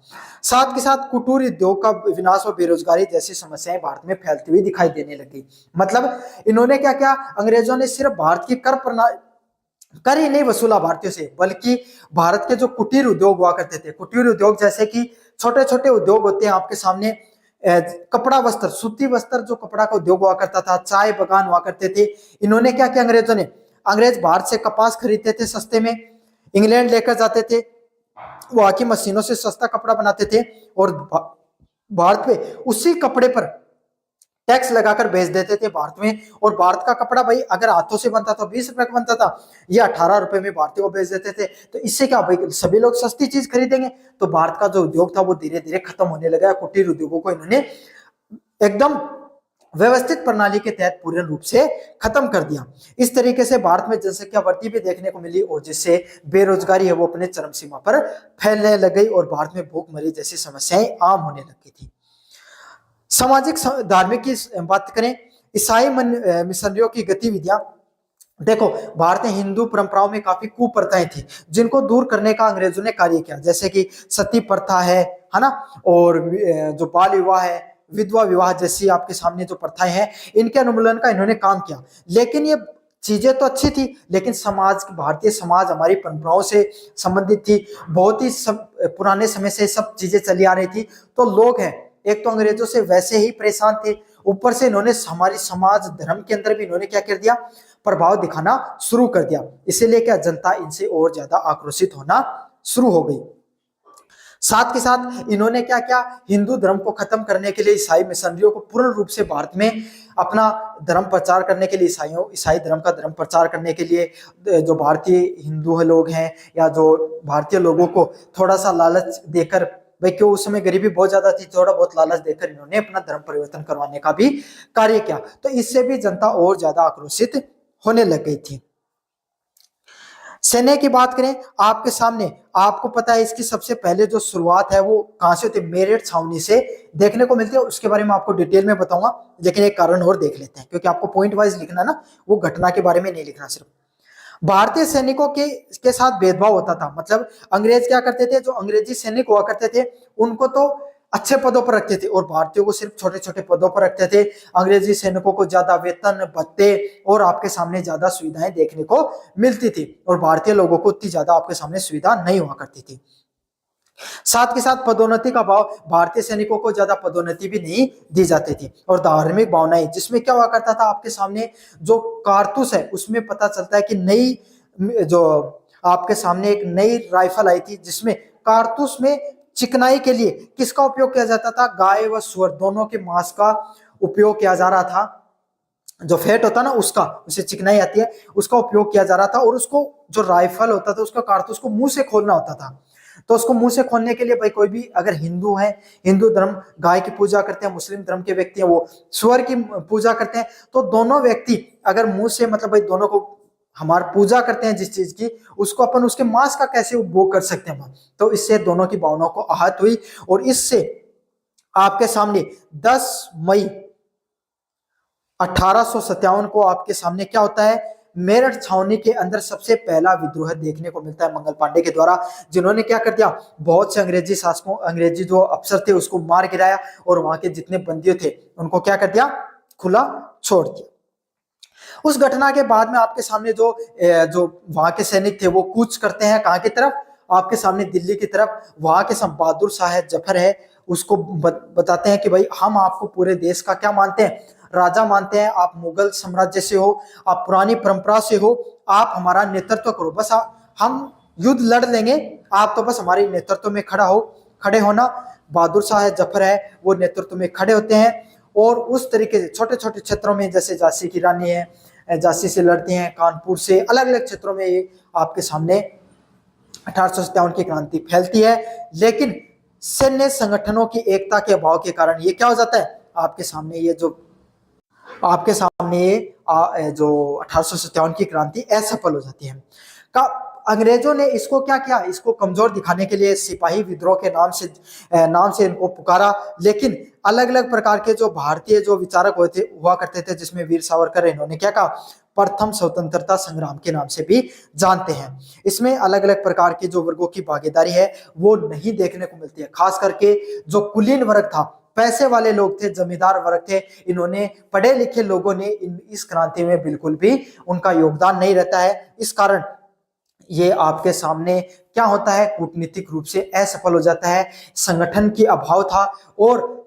साथ के साथ कुटीर उद्योग का विनाश और बेरोजगारी जैसी समस्याएं भारत में फैलती हुई दिखाई देने लगी। मतलब इन्होंने क्या किया, अंग्रेजों ने सिर्फ भारत की कर ही नहीं वसूला भारतीयों से, बल्कि भारत के जो कुटीर उद्योग हुआ करते थे, कुटीर उद्योग जैसे कि छोटे छोटे उद्योग होते हैं आपके सामने, कपड़ा वस्त्र, सूती वस्त्र जो कपड़ा का उद्योग हुआ करता था, चाय बगान हुआ करते थे, इन्होंने क्या किया अंग्रेजों ने, अंग्रेज भारत से कपास खरीदते थे सस्ते में, इंग्लैंड लेकर जाते थे, वहां की मशीनों से सस्ता कपड़ा बनाते थे और भारत पे उसी कपड़े पर टैक्स लगाकर भेज देते थे भारत में। और भारत का कपड़ा भाई अगर हाथों से बनता तो 20 रुपए का बनता था, ये 18 रुपए में भारतीय को भेज देते थे। तो इससे क्या भाई, सभी लोग सस्ती चीज खरीदेंगे, तो भारत का जो उद्योग था वो धीरे धीरे खत्म होने लगा। कुटीर उद्योगों को इन्होंने एकदम व्यवस्थित प्रणाली के तहत पूर्ण रूप से खत्म कर दिया। इस तरीके से भारत में जनसंख्या वृद्धि भी देखने को मिली और जिससे बेरोजगारी है वो अपने चरम सीमा पर फैलने लग गई और भारत में भूखमरी जैसी समस्याएं आम होने लगी थी। सामाजिक धार्मिक की बात करें, ईसाई मिशनरियों की गतिविधियां देखो, भारतीय हिंदू परंपराओं में काफी कुप्रथाएं थी जिनको दूर करने का अंग्रेजों ने कार्य किया, जैसे कि सती प्रथा है ना, और जो बाल विवाह है, विधवा विवाह जैसी आपके सामने जो प्रथाएं हैं, इनके उन्मूलन का इन्होंने काम किया। लेकिन ये चीजें तो अच्छी थी, लेकिन समाज, भारतीय समाज हमारी परंपराओं से संबंधित थी, बहुत ही पुराने समय से सब चीजें चली आ रही थी। तो लोग हैं, एक तो अंग्रेजों से वैसे ही परेशान थे, ऊपर से इन्होंने हमारी समाज धर्म के अंदर भी इन्होंने क्या कर दिया, प्रभाव दिखाना शुरू कर दिया। इसीलिए क्या जनता इनसे और ज्यादा आक्रोशित होना शुरू हो गई। साथ के साथ इन्होंने क्या किया, हिंदू धर्म को खत्म करने के लिए ईसाई मिशनरियों को पूर्ण रूप से भारत में अपना धर्म प्रचार करने के लिए, ईसाई धर्म का धर्म प्रचार करने के लिए जो भारतीय हिंदू लोग हैं या जो भारतीय लोगों को थोड़ा सा लालच देकर, भाई क्यों उस समय गरीबी बहुत ज्यादा थी, थोड़ा बहुत लालच देकर इन्होंने अपना धर्म परिवर्तन करवाने का भी कार्य किया। तो इससे भी जनता और ज्यादा आक्रोशित होने लग गई थी। सैन्य की बात करें आपके सामने, आपको पता है इसकी सबसे पहले जो शुरुआत है वो कहां से होती है, मेरठ छावनी से देखने को मिलती है। उसके बारे में आपको डिटेल में बताऊंगा, लेकिन एक कारण और देख लेते हैं, क्योंकि आपको पॉइंट वाइज लिखना ना, वो घटना के बारे में नहीं लिखना सिर्फ। भारतीय सैनिकों के साथ भेदभाव होता था, मतलब अंग्रेज क्या करते थे, जो अंग्रेजी सैनिक हुआ करते थे उनको तो अच्छे पदों पर रखते थे और भारतीयों को सिर्फ छोटे छोटे पदों पर रखते थे। अंग्रेजी सैनिकों को ज्यादा वेतन, भत्ते और आपके सामने ज्यादा सुविधाएं देखने को मिलती थी, और भारतीय लोगों को उतनी ज्यादा आपके सामने सुविधा नहीं हुआ करती थी। साथ के साथ पदोन्नति का भाव, भारतीय सैनिकों को ज्यादा पदोन्नति भी नहीं दी जाती थी। और धार्मिक भावनाएं, जिसमें क्या हुआ करता था, आपके सामने जो कारतूस है उसमें पता चलता है कि नई, जो आपके सामने एक नई राइफल आई थी जिसमें कारतूस में चिकनाई के लिए किसका उपयोग किया जाता था, गाय व सुअर दोनों के मांस का उपयोग किया जा रहा था। जो फैट होता ना उसका, उसे चिकनाई आती है, उसका उपयोग किया जा रहा था। और उसको जो राइफल होता था उसका कारतूस को मुंह से खोलना होता था। तो उसको मुंह से खोलने के लिए भाई कोई भी अगर हिंदू है, हिंदू धर्म गाय की पूजा करते हैं, मुस्लिम धर्म के व्यक्ति हैं वो सुअर की पूजा करते हैं, तो दोनों व्यक्ति अगर मुंह से, मतलब भाई दोनों को हमारी पूजा करते हैं जिस चीज की, उसको अपन उसके मांस का कैसे उपभोग कर सकते हैं। तो इससे दोनों की भावनाओं को आहत हुई, और इससे आपके सामने 10 मई 1857 को आपके सामने क्या होता है, मेरठ छावनी के अंदर सबसे पहला विद्रोह देखने को मिलता है मंगल पांडे के द्वारा, जिन्होंने क्या कर दिया, बहुत से अंग्रेजी शासकों, अंग्रेजी जो अफसर थे उसको मार गिराया, और वहां के जितने बंदी थे उनको क्या कर दिया, खुला छोड़ दिया। उस घटना के बाद में आपके सामने जो जो वहां के सैनिक थे वो कूच करते हैं कहां की तरफ, आपके सामने दिल्ली की तरफ। वहां के सब बहादुर शाह जफर है, उसको बताते हैं कि भाई हम आपको पूरे देश का क्या मानते हैं, राजा मानते हैं, आप मुगल साम्राज्य से हो, आप पुरानी परंपरा से हो, आप हमारा नेतृत्व करो, बस हम युद्ध लड़ लेंगे, आप तो बस हमारे नेतृत्व में खड़े होना। बहादुर शाह जफर है वो नेतृत्व में खड़े होते हैं, और उस तरीके से छोटे छोटे क्षेत्रों में, जैसे झांसी की रानी है, झांसी से लड़ती हैं, कानपुर से, अलग अलग क्षेत्रों में ये आपके सामने 1857 की क्रांति फैलती है। लेकिन सैन्य संगठनों की एकता के अभाव के कारण ये क्या हो जाता है, आपके सामने ये जो जो 1857 की क्रांति असफल हो जाती है। का अंग्रेजों ने इसको क्या किया, इसको कमजोर दिखाने के लिए सिपाही विद्रोह के नाम से इनको पुकारा। लेकिन अलग अलग प्रकार के जो भारतीय जो विचारक हुआ करते थे, जिसमें वीर सावरकर, इन्होंने क्या कहा, प्रथम स्वतंत्रता संग्राम के नाम से भी जानते हैं। इसमें अलग अलग प्रकार के जो वर्गों की भागीदारी है वो नहीं देखने को मिलती है। खास करके जो कुलीन वर्ग था, पैसे वाले लोग थे, जमींदार वर्ग थे, इन्होंने, पढ़े लिखे लोगों ने इस क्रांति में बिल्कुल भी उनका योगदान नहीं रहता है। इस कारण ये आपके सामने क्या होता है, कूटनीतिक रूप से असफल हो जाता है। संगठन की अभाव था, और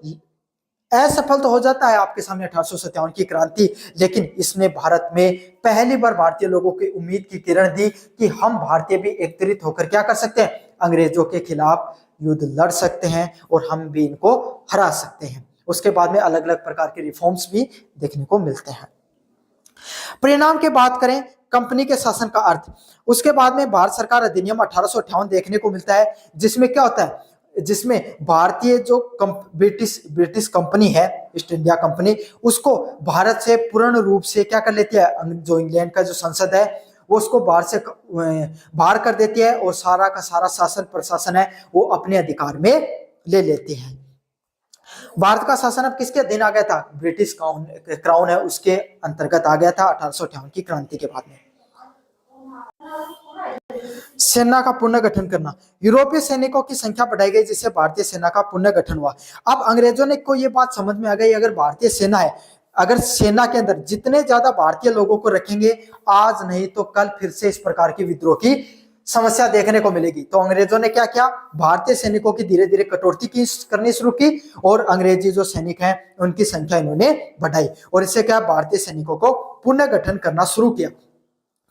असफल तो हो जाता है आपके सामने 1857 की क्रांति, लेकिन इसने भारत में पहली बार भारतीय लोगों की उम्मीद की किरण दी कि हम भारतीय भी एकत्रित होकर क्या कर सकते हैं, अंग्रेजों के खिलाफ युद्ध लड़ सकते हैं, और हम भी इनको हरा सकते हैं। उसके बाद में अलग अलग प्रकार के रिफॉर्म्स भी देखने को मिलते हैं। परिणाम की बात करें, कंपनी के शासन का अर्थ, उसके बाद में भारत सरकार अधिनियम 1858 देखने को मिलता है, जिसमें क्या होता है, जिसमें भारतीय जो ब्रिटिश कंपनी है, ईस्ट इंडिया कंपनी, उसको भारत से पूर्ण रूप से क्या कर लेती है, जो इंग्लैंड का जो संसद है वो उसको बाहर कर देती है, और सारा का सारा शासन प्रशासन है वो अपने अधिकार में ले लेती है। भारत का शासन अब किसके अधीन आ गया था, ब्रिटिश क्राउन है उसके अंतर्गत आ गया था 1858 की क्रांति के बाद में। सेना का पुनर्गठन करना। यूरोपीय सैनिकों की संख्या बढ़ाई गई जिससे भारतीय सेना का पुनर्गठन हुआ। अब अंग्रेजों ने को ये बात समझ में आ गई, अगर भारतीय सेना है, अगर सेना के अंदर जितने ज्यादा भारतीय लोगों को रखेंगे, आज नहीं तो कल फिर से इस प्रकार की विद्रोह की समस्या देखने को मिलेगी। तो अंग्रेजों ने क्या किया, भारतीय सैनिकों की धीरे धीरे कटौती की करनी शुरू की और अंग्रेजी जो सैनिक हैं उनकी संख्या इन्होंने बढ़ाई और इससे क्या भारतीय सैनिकों को पुनर्गठन करना शुरू किया।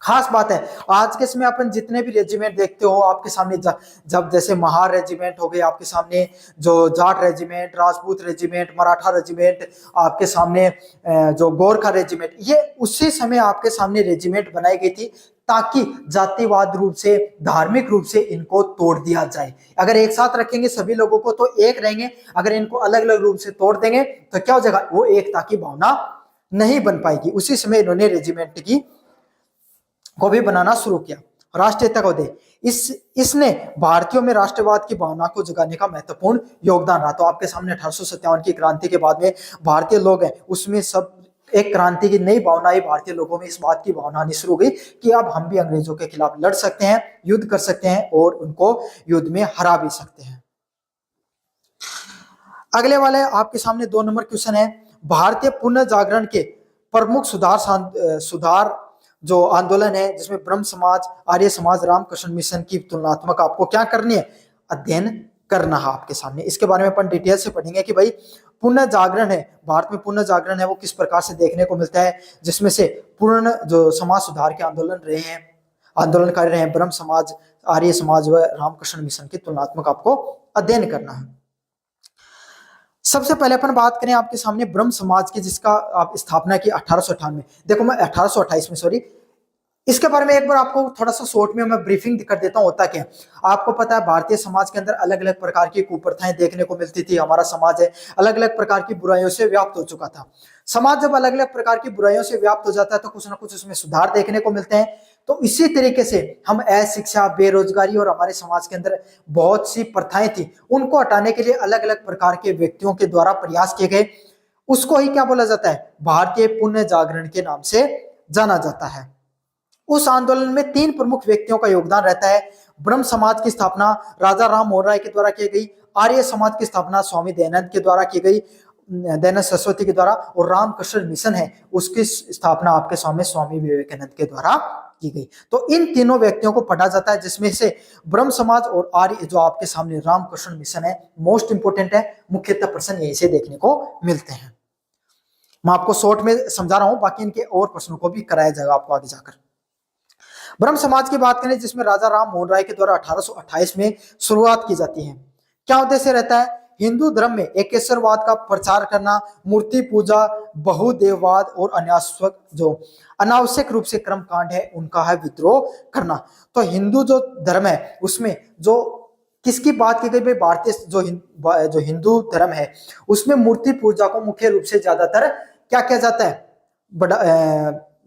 खास बात है, आज के समय अपन जितने भी रेजिमेंट देखते हो आपके सामने, जब जैसे महार रेजिमेंट हो गए आपके सामने, जो Jat regiment, Rajput regiment, Maratha regiment, आपके सामने जो गोरखा रेजिमेंट, ये उसी समय आपके सामने रेजिमेंट बनाई गई थी ताकि जातिवाद रूप से, धार्मिक रूप से इनको तोड़ दिया जाए। अगर एक साथ रखेंगे सभी लोगों को तो एक रहेंगे, अगर इनको अलग अलग रूप से तोड़ देंगे तो क्या हो जाएगा, वो एकता की भावना नहीं बन पाएगी। उसी समय इन्होंने रेजिमेंट की को भी बनाना शुरू किया। राष्ट्रीयता को दे, इसने भारतीयों में राष्ट्रवाद की भावना को जगाने का महत्वपूर्ण योगदान रहा। तो आपके सामने 1857 की क्रांति के बाद में भारतीय लोग हैं उसमें सब एक क्रांति की नई भावना आई, भारतीय लोगों में इस बात की भावना आनी शुरू हो गई कि अब हम भी अंग्रेजों के खिलाफ लड़ सकते हैं, युद्ध कर सकते हैं और उनको युद्ध में हरा भी सकते हैं। अगले वाले आपके सामने 2 नंबर क्वेश्चन है, भारतीय पुनर्जागरण के प्रमुख सुधार जो आंदोलन है जिसमें ब्रह्म समाज, आर्य समाज, रामकृष्ण मिशन की तुलनात्मक आपको क्या करनी है, अध्ययन करना है आपके सामने। इसके बारे में अपन डिटेल से पढ़ेंगे कि भाई पुनर्जागरण है, भारत में पुनर्जागरण है वो किस प्रकार से देखने को मिलता है, जिसमें से पूर्ण जो समाज सुधार के आंदोलनकारी रहे हैं ब्रह्म समाज, आर्य समाज व रामकृष्ण मिशन की तुलनात्मक आपको अध्ययन करना है। सबसे पहले अपन बात करें आपके सामने ब्रह्म समाज की, जिसका आप स्थापना की 1858 में, देखो मैं 1828 में, सॉरी, इसके बारे में एक बार आपको थोड़ा सा शॉर्ट में मैं ब्रीफिंग कर देता हूं। होता क्या, आपको पता है भारतीय समाज के अंदर अलग अलग प्रकार की कुप्रथाएं देखने को मिलती थी। हमारा समाज है अलग अलग प्रकार की बुराइयों से व्याप्त हो चुका था। समाज जब अलग अलग प्रकार की बुराइयों से व्याप्त हो जाता है तो कुछ ना कुछ उसमें सुधार देखने को मिलते हैं। तो इसी तरीके से हम अशिक्षा, बेरोजगारी और हमारे समाज के अंदर बहुत सी प्रथाएं थी, उनको हटाने के लिए अलग अलग प्रकार के व्यक्तियों के द्वारा प्रयास किए गए। उसको ही क्या बोला जाता है, भारतीय पुण्य जागरण के नाम से जाना जाता है। उस आंदोलन में 3 प्रमुख व्यक्तियों का योगदान रहता है। ब्रह्म समाज की स्थापना राजा राम मोहन राय के द्वारा की गई, आर्य समाज की स्थापना स्वामी दयानंद के द्वारा की गई, दयानंद सरस्वती के द्वारा, और रामकृष्ण मिशन है उसकी स्थापना आपके सामने स्वामी विवेकानंद के द्वारा की गई। तो इन तीनों व्यक्तियों को पढ़ा जाता है, जिसमें से ब्रह्म समाज और आर्य जो आपके सामने रामकृष्ण मिशन है मोस्ट इंपोर्टेंट है, मुख्यतः प्रश्न यहीं से देखने को मिलते हैं। मैं आपको शॉर्ट में समझा रहा हूं, बाकी इनके और प्रश्नों को भी कराया जाएगा आपको आगे जाकर। ब्रह्म समाज की बात करें जिसमें राजा राम मोहन राय के द्वारा 1828 में शुरुआत की जाती है। क्या उद्देश्य रहता है, हिंदू धर्म में एकेश्वरवाद का प्रचार करना, मूर्ति पूजा, बहुदेववाद और अनावश्यक रूप से कर्म कांड है उनका है विद्रोह करना। तो हिंदू जो धर्म है उसमें जो किसकी बात की गई भाई, भारतीय जो हिंदू धर्म है उसमें मूर्ति पूजा को मुख्य रूप से ज्यादातर क्या किया जाता है,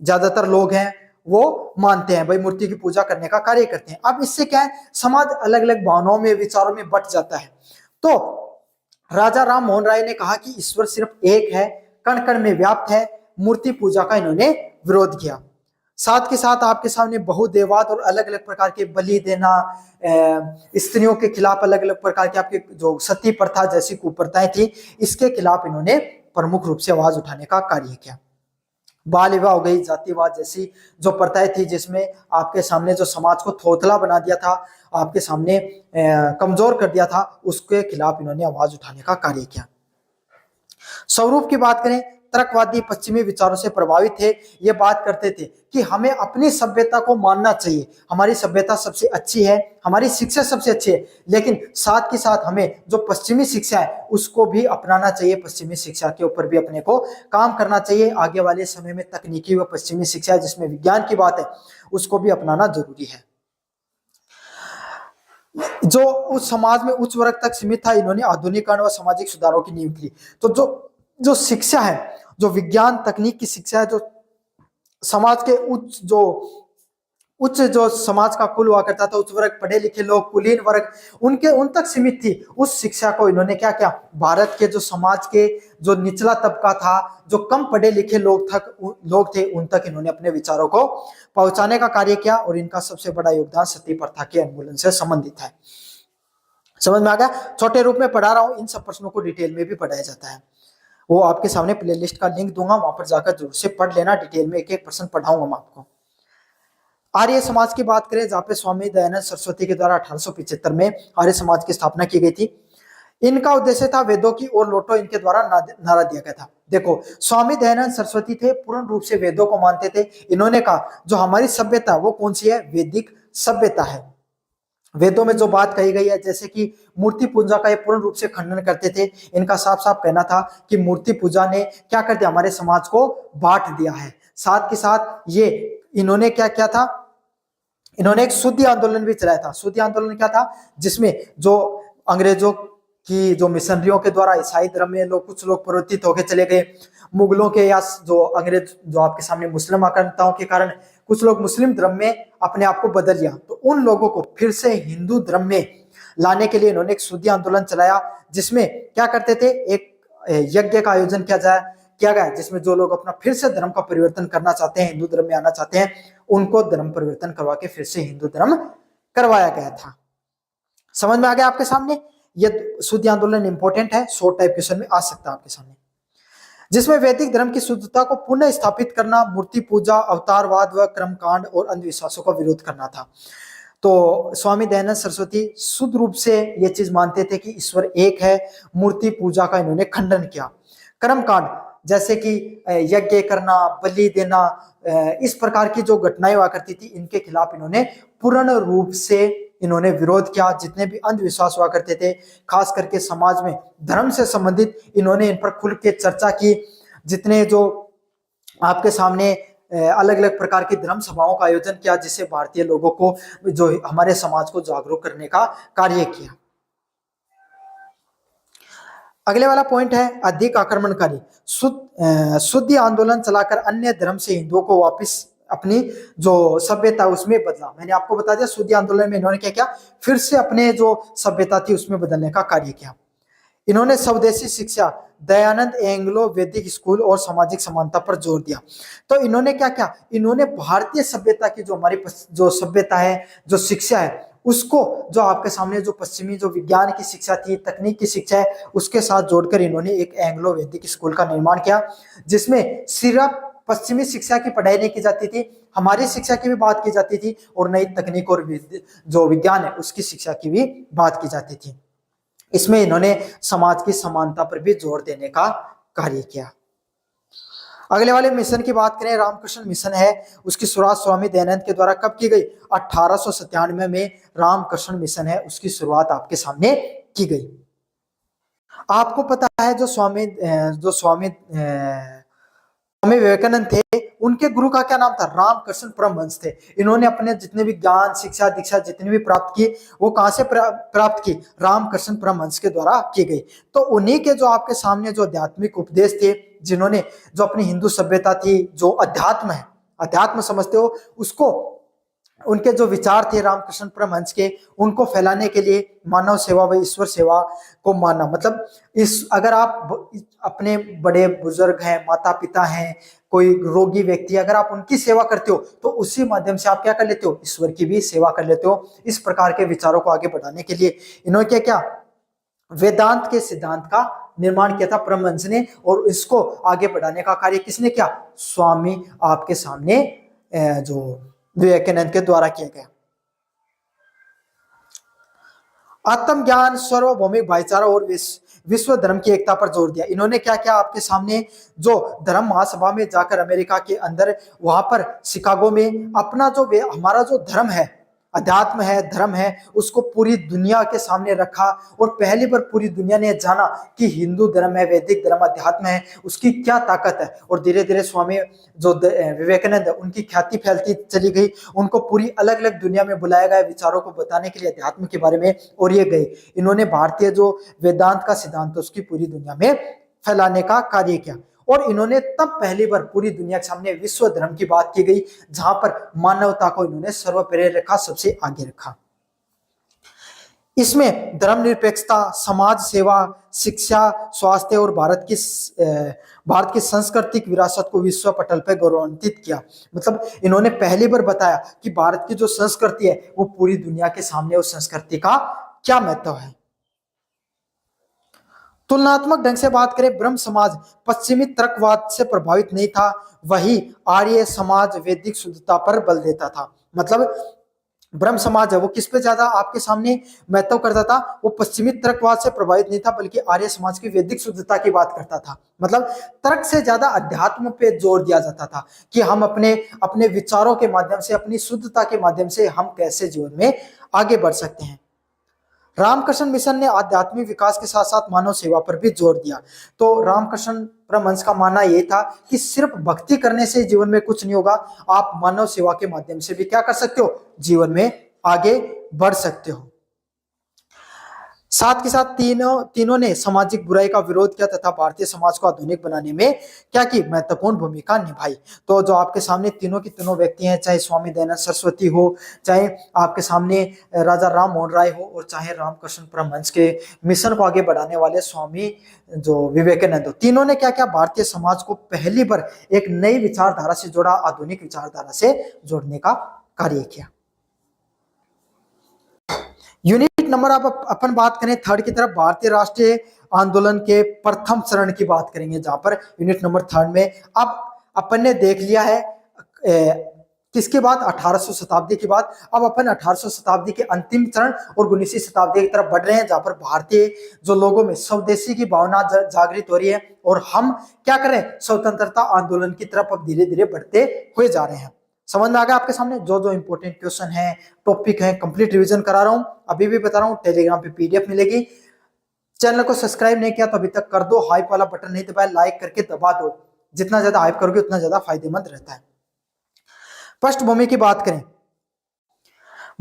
ज्यादातर लोग हैं वो मानते हैं भाई, मूर्ति की पूजा करने का कार्य करते हैं। अब इससे क्या है, समाज अलग अलग भावनाओं में, विचारों में बट जाता है। तो राजा राम मोहन राय ने कहा कि ईश्वर सिर्फ एक है, कण कण में व्याप्त है, मूर्ति पूजा का इन्होंने विरोध किया। साथ के साथ आपके सामने बहुदेववाद और अलग अलग प्रकार के बलि देना, स्त्रियों के खिलाफ अलग अलग प्रकार के आपके जो सती प्रथा जैसी कुप्रथाएं थी, इसके खिलाफ इन्होंने प्रमुख रूप से आवाज उठाने का कार्य किया। बाल विवाह हो गई, जातिवाद जैसी जो प्रथाएं थी जिसमें आपके सामने जो समाज को थोथला बना दिया था, आपके सामने कमजोर कर दिया था, उसके खिलाफ इन्होंने आवाज उठाने का कार्य किया। स्वरूप की बात करें, तर्कवादी पश्चिमी विचारों से प्रभावित थे। ये बात करते थे कि हमें अपनी सभ्यता को मानना चाहिए, हमारी सभ्यता सबसे अच्छी है, हमारी शिक्षा सबसे अच्छी है, लेकिन साथ के साथ हमें जो पश्चिमी शिक्षा है उसको भी अपनाना चाहिए, पश्चिमी शिक्षा के ऊपर भी अपने को काम करना चाहिए। आगे वाले समय में तकनीकी व पश्चिमी शिक्षा जिसमें विज्ञान की बात है उसको भी अपनाना जरूरी है। जो उस समाज में उच्च वर्ग तक सीमित था, इन्होंने आधुनिकरण व सामाजिक सुधारों की नींव ली। तो जो शिक्षा है, जो विज्ञान तकनीक की शिक्षा है, जो समाज के उच्च जो उच्च जो समाज का कुल हुआ करता था, उच्च वर्ग, पढ़े लिखे लोग, कुलीन वर्ग, उनके उन तक सीमित थी। उस शिक्षा को इन्होंने क्या किया, भारत के जो समाज के जो निचला तबका था, जो कम पढ़े लिखे लोग थे, उन तक इन्होंने अपने विचारों को पहुंचाने का कार्य किया। और इनका सबसे बड़ा योगदान सती प्रथा के उन्मूलन से संबंधित है। समझ में आ गया? छोटे रूप में पढ़ा रहा हूं, इन सब प्रश्नों को डिटेल में भी पढ़ाया जाता है। वो आपके सामने प्लेलिस्ट का लिंक दूंगा, वहां पर जाकर जरूर से पढ़ लेना, डिटेल में एक एक प्रश्न पढ़ाऊंगा मैं आपको। आर्य समाज की बात करें, जहां पे स्वामी दयानंद सरस्वती के द्वारा 1875 में आर्य समाज की स्थापना की गई थी। इनका उद्देश्य था वेदों की ओर लौटो, इनके द्वारा नारा दिया गया था। देखो, स्वामी दयानंद सरस्वती थे, पूर्ण रूप से वेदों को मानते थे। इन्होंने कहा जो हमारी सभ्यता वो कौन सी है, वैदिक सभ्यता है। वेदों में जो बात कही गई है, जैसे कि मूर्ति पूजा का ये पूर्ण रूप से खंडन करते थे। इनका साफ साफ कहना था कि मूर्ति पूजा ने क्या कर दिया, हमारे समाज को बांट दिया है। साथ के साथ ये इन्होंने क्या किया था, इन्होंने एक शुद्धि आंदोलन भी चलाया था। शुद्धि आंदोलन क्या था, जिसमें जो अंग्रेजों की जो मिशनरियों के द्वारा ईसाई धर्म में कुछ लोग परिवर्तित होकर चले गए, मुगलों के या जो अंग्रेज जो आपके सामने मुस्लिम आक्रांताओं के कारण कुछ लोग मुस्लिम धर्म में अपने आप को बदल लिया, तो उन लोगों को फिर से हिंदू धर्म में लाने के लिए इन्होंने एक शुद्धि आंदोलन चलाया। जिसमें क्या करते थे, एक यज्ञ का आयोजन किया गया, जिसमें जो लोग अपना फिर से धर्म का परिवर्तन करना चाहते हैं, हिंदू धर्म में आना चाहते हैं, उनको धर्म परिवर्तन करवा के फिर से हिंदू धर्म करवाया गया था। समझ में आ गया आपके सामने? ये शुद्धि आंदोलन इंपॉर्टेंट है, शॉर्ट टाइप क्वेश्चन में आ सकता है आपके सामने। जिसमें वैदिक धर्म की शुद्धता को पुनः स्थापित करना, मूर्ति पूजा, अवतारवाद व कर्मकांड और अंधविश्वासों का विरोध करना था। तो स्वामी दयानंद सरस्वती शुद्ध रूप से ये चीज मानते थे कि ईश्वर एक है। मूर्ति पूजा का इन्होंने खंडन किया। कर्मकांड जैसे कि यज्ञ करना, बलि देना, इस प्रकार की जो घटनाएं हुआ करती थी, इनके खिलाफ इन्होंने पूर्ण रूप से इन्होंने विरोध किया। जितने भी अंधविश्वास हुआ करते थे, खास करके समाज में धर्म से संबंधित, इन्होंने इन पर खुल के चर्चा की। जितने जो आपके सामने अलग अलग प्रकार की धर्म सभाओं का आयोजन किया, जिससे भारतीय लोगों को, जो हमारे समाज को जागरूक करने का कार्य किया। अगले वाला पॉइंट है अधिक आक्रमणकारी। शुद्धि आंदोलन चलाकर अन्य धर्म से हिंदुओं को वापस अपनी जो सभ्यता उसमें बदला। मैंने आपको बता दिया, शुद्धि आंदोलन में इन्होंने क्या किया, फिर से अपने जो सभ्यता थी उसमें बदलने का कार्य किया। इन्होंने स्वदेशी शिक्षा, दयानंद एंग्लो वैदिक स्कूल और सामाजिक समानता पर जोर दिया। तो इन्होंने क्या किया, इन्होंने भारतीय सभ्यता की जो हमारी जो सभ्यता है, जो शिक्षा है, उसको जो आपके सामने जो पश्चिमी जो विज्ञान की शिक्षा थी, तकनीक की शिक्षा है, उसके साथ जोड़कर इन्होंने एक एंग्लो वैदिक स्कूल का निर्माण किया। जिसमें सिर्फ पश्चिमी शिक्षा की पढ़ाई नहीं की जाती थी, हमारी शिक्षा की भी बात की जाती थी, और नई तकनीक और जो विज्ञान है उसकी शिक्षा की भी बात की जाती थी। इसमें इन्होंने समाज की समानता पर भी जोर देने का कार्य किया। अगले वाले मिशन की बात करें, रामकृष्ण मिशन है, उसकी शुरुआत स्वामी दयानंद के द्वारा कब की गई, 1897 में रामकृष्ण मिशन है, उसकी शुरुआत आपके सामने की गई। आपको पता है जो स्वामी विवेकानंद थे, उनके गुरु का क्या नाम था, रामकृष्ण परमहंस थे। इन्होंने अपने जितने भी ज्ञान, शिक्षा, दीक्षा जितनी भी प्राप्त की, वो कहां से प्राप्त की, रामकृष्ण परमहंस के द्वारा की गई। तो उन्हीं के जो आपके सामने जो आध्यात्मिक उपदेश थे, जिन्होंने जो अपनी हिंदू सभ्यता थी, जो अध्यात्म है, अध्यात्म समझते हो उसको, उनके जो विचार थे रामकृष्ण परमहंस के, उनको फैलाने के लिए मानव सेवा व ईश्वर सेवा को मानना। मतलब अगर आप अपने बड़े बुजुर्ग हैं, माता पिता हैं, कोई रोगी व्यक्ति, अगर आप उनकी सेवा करते हो, तो उसी माध्यम से आप क्या कर लेते हो, ईश्वर की भी सेवा कर लेते हो। इस प्रकार के विचारों को आगे बढ़ाने के लिए इन्होंने क्या, वेदांत के सिद्धांत का निर्माण किया था परमहंस ने, और इसको आगे बढ़ाने का कार्य किसने किया, स्वामी आपके सामने जो विवेकानंद के द्वारा किया गया। आत्मज्ञान, सार्वभौमिक भाईचारा और विश्व धर्म की एकता पर जोर दिया। इन्होंने क्या किया, आपके सामने जो धर्म महासभा में जाकर अमेरिका के अंदर, वहां पर शिकागो में अपना जो हमारा जो धर्म है, अध्यात्म है, धर्म है, उसको पूरी दुनिया के सामने रखा। और पहली बार पूरी दुनिया ने जाना कि हिंदू धर्म है, वैदिक धर्म, अध्यात्म है, उसकी क्या ताकत है। और धीरे धीरे स्वामी जो विवेकानंद है, उनकी ख्याति फैलती चली गई। उनको पूरी अलग अलग दुनिया में बुलाया गया विचारों को बताने के लिए अध्यात्म के बारे में, और ये गए। इन्होंने भारतीय जो वेदांत का सिद्धांत है उसकी पूरी दुनिया में फैलाने का कार्य किया। और इन्होंने तब पहली बार पूरी दुनिया के सामने विश्व धर्म की बात की गई, जहां पर मानवता को इन्होंने सर्वोपरि रखा, सबसे आगे रखा। इसमें धर्मनिरपेक्षता, समाज सेवा, शिक्षा, स्वास्थ्य और भारत की सांस्कृतिक विरासत को विश्व पटल पर गौरवान्वित किया। मतलब इन्होंने पहली बार बताया कि भारत की जो संस्कृति है वो पूरी दुनिया के सामने उस संस्कृति का क्या महत्व है। तुलनात्मक ढंग से बात करें, ब्रह्म समाज पश्चिमी तर्कवाद से प्रभावित नहीं था, वही आर्य समाज वैदिक शुद्धता पर बल देता था। मतलब ब्रह्म समाज है वो किस पे ज्यादा आपके सामने महत्व करता था, वो पश्चिमी तर्कवाद से प्रभावित नहीं था, बल्कि आर्य समाज की वैदिक शुद्धता की बात करता था। मतलब तर्क से ज्यादा अध्यात्म पे जोर दिया जाता था कि हम अपने अपने विचारों के माध्यम से, अपनी शुद्धता के माध्यम से हम कैसे जीवन में आगे बढ़ सकते हैं। रामकृष्ण मिशन ने आध्यात्मिक विकास के साथ साथ मानव सेवा पर भी जोर दिया। तो रामकृष्ण परमहंस का मानना यह था कि सिर्फ भक्ति करने से जीवन में कुछ नहीं होगा, आप मानव सेवा के माध्यम से भी क्या कर सकते हो, जीवन में आगे बढ़ सकते हो। साथ के साथ तीनों ने सामाजिक बुराई का विरोध किया तथा भारतीय समाज को आधुनिक बनाने में क्या की, महत्वपूर्ण भूमिका निभाई। तो जो आपके सामने तीनों की तीनों व्यक्ति हैं, चाहे स्वामी दयानंद सरस्वती हो, चाहे आपके सामने राजा राम मोहन राय हो, और चाहे रामकृष्ण परमहंस के मिशन को आगे बढ़ाने वाले स्वामी जो विवेकानंद हो, तीनों ने क्या किया, भारतीय समाज को पहली बार एक नई विचारधारा से जोड़ा, आधुनिक विचारधारा से जोड़ने का कार्य किया। यूनिट नंबर आप अपन बात करें थर्ड की तरफ, भारतीय राष्ट्रीय आंदोलन के प्रथम चरण की बात करेंगे, जहां पर यूनिट नंबर थर्ड में अब अपन ने देख लिया है किसके बाद, 1800 शताब्दी के बाद। अब अपन 1800 शताब्दी के अंतिम चरण और 19वीं शताब्दी की तरफ बढ़ रहे हैं, जहां पर भारतीय जो लोगों में स्वदेशी की भावना जागृत हो रही है, और हम क्या करें, स्वतंत्रता आंदोलन की तरफ अब धीरे धीरे बढ़ते हुए जा रहे हैं। समझ में आ गया आपके सामने, जो जो इंपॉर्टेंट क्वेश्चन है, टॉपिक है, कंप्लीट रिवीजन करा रहा हूं, अभी भी बता रहा हूं, टेलीग्राम पे पीडीएफ मिलेगी। चैनल को सब्सक्राइब नहीं किया तो अभी तक कर दो, हाइप वाला बटन नहीं दबाया, लाइक करके दबा दो, जितना ज्यादा हाइप करोगे उतना ज्यादा फायदेमंद रहता है। पृष्ठभूमि की बात करें,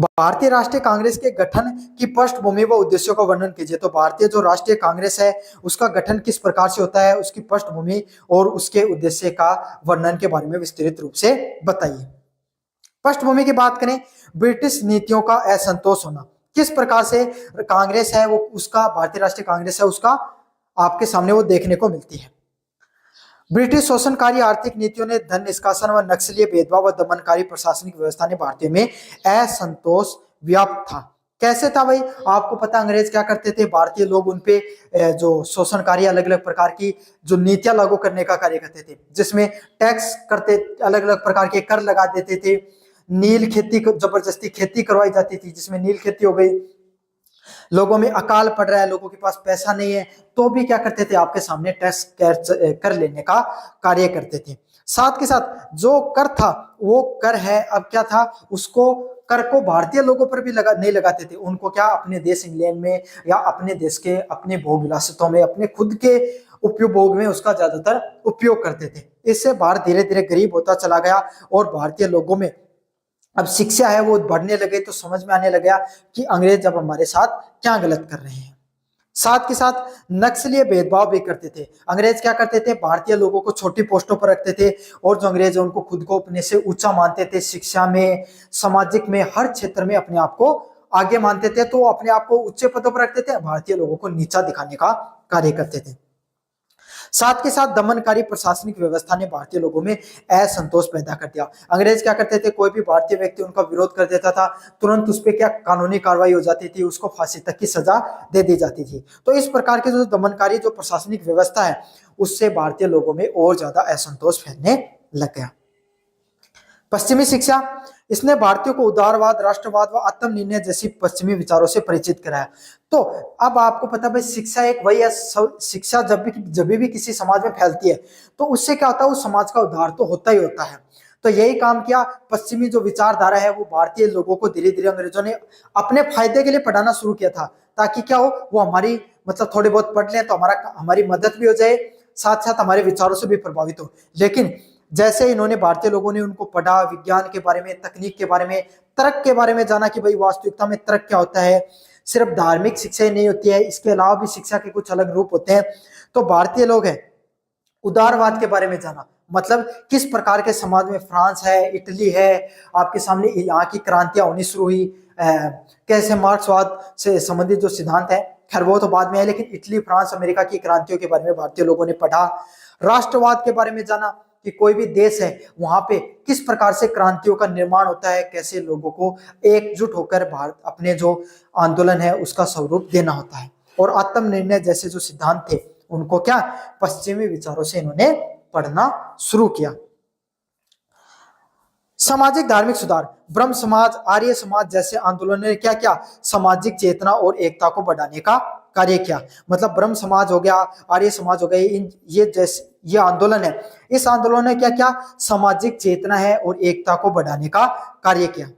भारतीय राष्ट्रीय कांग्रेस के गठन की पृष्ठभूमि व उद्देश्यों का वर्णन कीजिए। तो भारतीय जो राष्ट्रीय कांग्रेस है उसका गठन किस प्रकार से होता है, उसकी पृष्ठभूमि और उसके उद्देश्य का वर्णन के बारे में विस्तृत रूप से बताइए। पृष्ठभूमि की बात करें, ब्रिटिश नीतियों का असंतोष होना, किस प्रकार से कांग्रेस है वो, उसका भारतीय राष्ट्रीय कांग्रेस है उसका आपके सामने वो देखने को मिलती है। ब्रिटिश शोषणकारी आर्थिक नीतियों ने धन निष्कासन व नक्सलीय भेदभाव व दमनकारी प्रशासनिक व्यवस्था ने भारतीयों में असंतोष व्याप्त था। कैसे था भाई, आपको पता अंग्रेज क्या करते थे, भारतीय लोग उनपे जो शोषणकारी अलग अलग प्रकार की जो नीतियां लागू करने का कार्य करते थे, जिसमें टैक्स करते, अलग अलग प्रकार के कर लगा देते थे, नील खेती को जबरदस्ती खेती करवाई जाती थी, जिसमें नील खेती हो गई, लोगों में अकाल पड़ रहा है, लोगों के पास पैसा नहीं है, तो भी क्या करते थे, आपके सामने टैक्स कर लेने का कार्य करते थे। साथ के साथ जो कर था वो कर है, अब क्या था, उसको कर को भारतीय लोगों पर भी नहीं लगाते थे, उनको क्या अपने देश इंग्लैंड में या अपने देश के अपने भोग विलासितों में, अपने खुद के उपभोग में उसका ज्यादातर उपयोग करते थे। इससे भारत धीरे धीरे गरीब होता चला गया और भारतीय लोगों में अब शिक्षा है वो बढ़ने लगे, तो समझ में आने लगा कि अंग्रेज जब हमारे साथ क्या गलत कर रहे हैं। साथ के साथ नक्सलीय भेदभाव भी करते थे। अंग्रेज क्या करते थे, भारतीय लोगों को छोटी पोस्टों पर रखते थे, और जो अंग्रेज है उनको खुद को अपने से ऊंचा मानते थे, शिक्षा में, सामाजिक में, हर क्षेत्र में अपने आप को आगे मानते थे, तो अपने आप को ऊंचे पदों पर रखते थे, भारतीय लोगों को नीचा दिखाने का कार्य करते थे। साथ के साथ दमनकारी प्रशासनिक व्यवस्था ने भारतीय लोगों में असंतोष पैदा कर दिया। अंग्रेज क्या करते थे, कोई भी भारतीय व्यक्ति उनका विरोध कर देता था, तुरंत उस पर क्या कानूनी कार्रवाई हो जाती थी, उसको फांसी तक की सजा दे दी जाती थी। तो इस प्रकार की जो दमनकारी जो प्रशासनिक व्यवस्था है उससे भारतीय लोगों में और ज्यादा असंतोष फैलने लग गया। पश्चिमी शिक्षा, इसने भारतीयों को उदारवाद, राष्ट्रवाद व आत्मनिर्णय जैसी पश्चिमी विचारों से परिचित कराया। तो अब आपको पता भाई, शिक्षा एक वही है, शिक्षा जब भी किसी समाज में फैलती है तो उससे क्या होता है, उस समाज का उद्धार तो होता ही होता है। तो यही काम किया पश्चिमी जो विचारधारा है वो भारतीय लोगों को धीरे धीरे अंग्रेजों ने अपने फायदे के लिए पढ़ाना शुरू किया था, ताकि क्या हो, वो हमारी मतलब थोड़े बहुत पढ़ लें तो हमारी मदद भी हो जाए, साथ साथ हमारे विचारों से भी प्रभावित हो। लेकिन जैसे इन्होंने भारतीय लोगों ने उनको पढ़ा, विज्ञान के बारे में, तकनीक के बारे में, तर्क के बारे में जाना कि भाई वास्तविकता में तर्क क्या होता है, सिर्फ धार्मिक शिक्षा ही नहीं होती है, इसके अलावा भी शिक्षा के कुछ अलग रूप होते हैं। तो भारतीय लोग हैं उदारवाद के बारे में जाना, मतलब किस प्रकार के समाज में फ्रांस है, इटली है, आपके सामने यहाँ की क्रांतियां होनी शुरू हुई, कैसे मार्क्सवाद से संबंधित जो सिद्धांत है, खैर वो तो बाद में है, लेकिन इटली, फ्रांस, अमेरिका की क्रांतियों के बारे में भारतीय लोगों ने पढ़ा। राष्ट्रवाद के बारे में जाना कि कोई भी देश है वहां पे किस प्रकार से क्रांतियों का निर्माण होता है, कैसे लोगों को एकजुट होकर भारत अपने जो आंदोलन है उसका स्वरूप देना होता है। और आत्मनिर्णय जैसे जो सिद्धांत थे उनको क्या पश्चिमी विचारों से इन्होंने पढ़ना शुरू किया। सामाजिक धार्मिक सुधार, ब्रह्म समाज, आर्य समाज जैसे आंदोलनों ने क्या क्या सामाजिक चेतना और एकता को बढ़ाने का कार्य किया। मतलब ब्रह्म समाज हो गया, आर्य समाज हो गए, इन ये जैसे ये आंदोलन है, इस आंदोलन ने क्या क्या सामाजिक चेतना है और एकता को बढ़ाने का कार्य किया।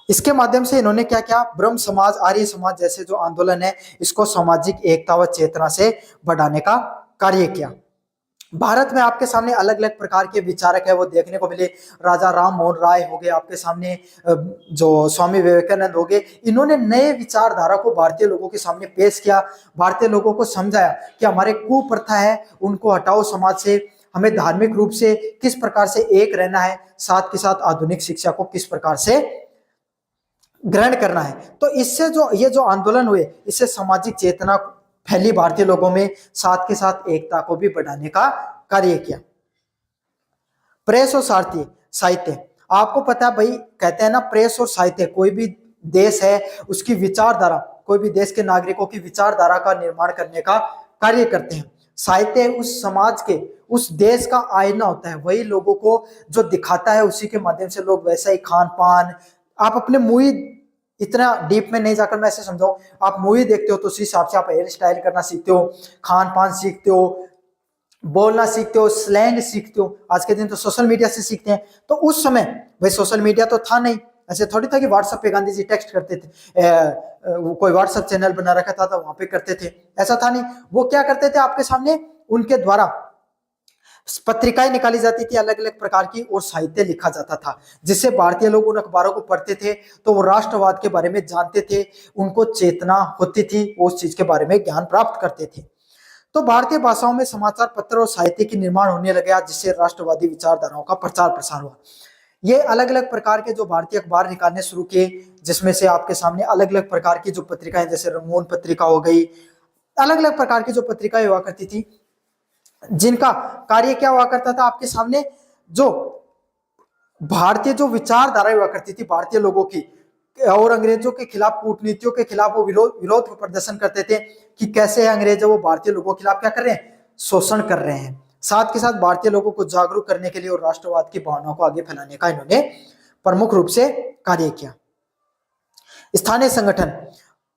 इसके माध्यम से इन्होंने क्या क्या ब्रह्म समाज, आर्य समाज जैसे जो आंदोलन है इसको सामाजिक एकता व चेतना से बढ़ाने का कार्य किया। भारत में आपके सामने अलग अलग प्रकार के विचारक है वो देखने को मिले। राजा राम मोहन राय हो गए, आपके सामने जो स्वामी विवेकानंद हो गए, इन्होंने नए विचारधारा को भारतीय लोगों के सामने पेश किया, भारतीय लोगों को समझाया कि हमारे कुप्रथा है उनको हटाओ समाज से, हमें धार्मिक रूप से किस प्रकार से एक रहना है, साथ के साथ आधुनिक शिक्षा को किस प्रकार से ग्रहण करना है। तो इससे जो ये जो आंदोलन हुए इससे सामाजिक चेतना फैली भारतीय लोगों में, साथ के साथ एकता को भी बढ़ाने का कार्य किया। प्रेस और साहित्य, आपको पता है भाई, कहते हैं ना प्रेस और साहित्य, कोई भी देश है उसकी विचारधारा, कोई भी देश के नागरिकों की विचारधारा का निर्माण करने का कार्य करते हैं। साहित्य उस समाज के, उस देश का आईना होता है, वही लोगों को जो दिखाता है उसी के माध्यम से लोग वैसा ही खान पान, आप अपने मूवी, इतना डीप में नहीं जाकर मैं ऐसे समझाऊं, आप मूवी देखते हो तो उसी हिसाब से आप हेयर स्टाइल करना सीखते हो, खान पान सीखते हो, बोलना सीखते हो, स्लैंग सीखते हो। आज के दिन तो सोशल मीडिया से सीखते हैं। तो उस समय भाई सोशल मीडिया तो था नहीं, ऐसे थोड़ी था कि व्हाट्सएप पे गांधी जी टेक्स्ट करते थे, कोई व्हाट्सएप चैनल बना रखा था वहां पे करते थे, ऐसा था नहीं। वो क्या करते थे, आपके सामने उनके द्वारा पत्रिकाएं निकाली जाती थी अलग अलग प्रकार की और साहित्य लिखा जाता था, जिससे भारतीय लोग उन अखबारों को पढ़ते थे तो वो राष्ट्रवाद के बारे में जानते थे, उनको चेतना होती थी, उस चीज के बारे में ज्ञान प्राप्त करते थे। तो भारतीय भाषाओं में समाचार पत्र और साहित्य की निर्माण होने लगा, जिससे राष्ट्रवादी विचारधाराओं का प्रचार प्रसार हुआ। ये अलग अलग प्रकार के जो भारतीय अखबार निकालने शुरू किए, जिसमें से आपके सामने अलग अलग प्रकार की जो पत्रिकाएं, जैसे रंगमोहन पत्रिका हो गई, अलग अलग प्रकार की जो पत्रिकाएं हुआ करती थी, जिनका कार्य क्या हुआ करता था, आपके सामने जो भारतीय जो विचारधारा हुआ करती थी भारतीय लोगों की, और अंग्रेजों के खिलाफ, कूटनीतियों के खिलाफ वो विरोध प्रदर्शन करते थे कि कैसे अंग्रेज वो भारतीय लोगों के खिलाफ क्या कर रहे हैं, शोषण कर रहे हैं। साथ के साथ भारतीय लोगों को जागरूक करने के लिए और राष्ट्रवाद की भावनाओं को आगे फैलाने का इन्होंने प्रमुख रूप से कार्य किया। स्थानीय संगठन,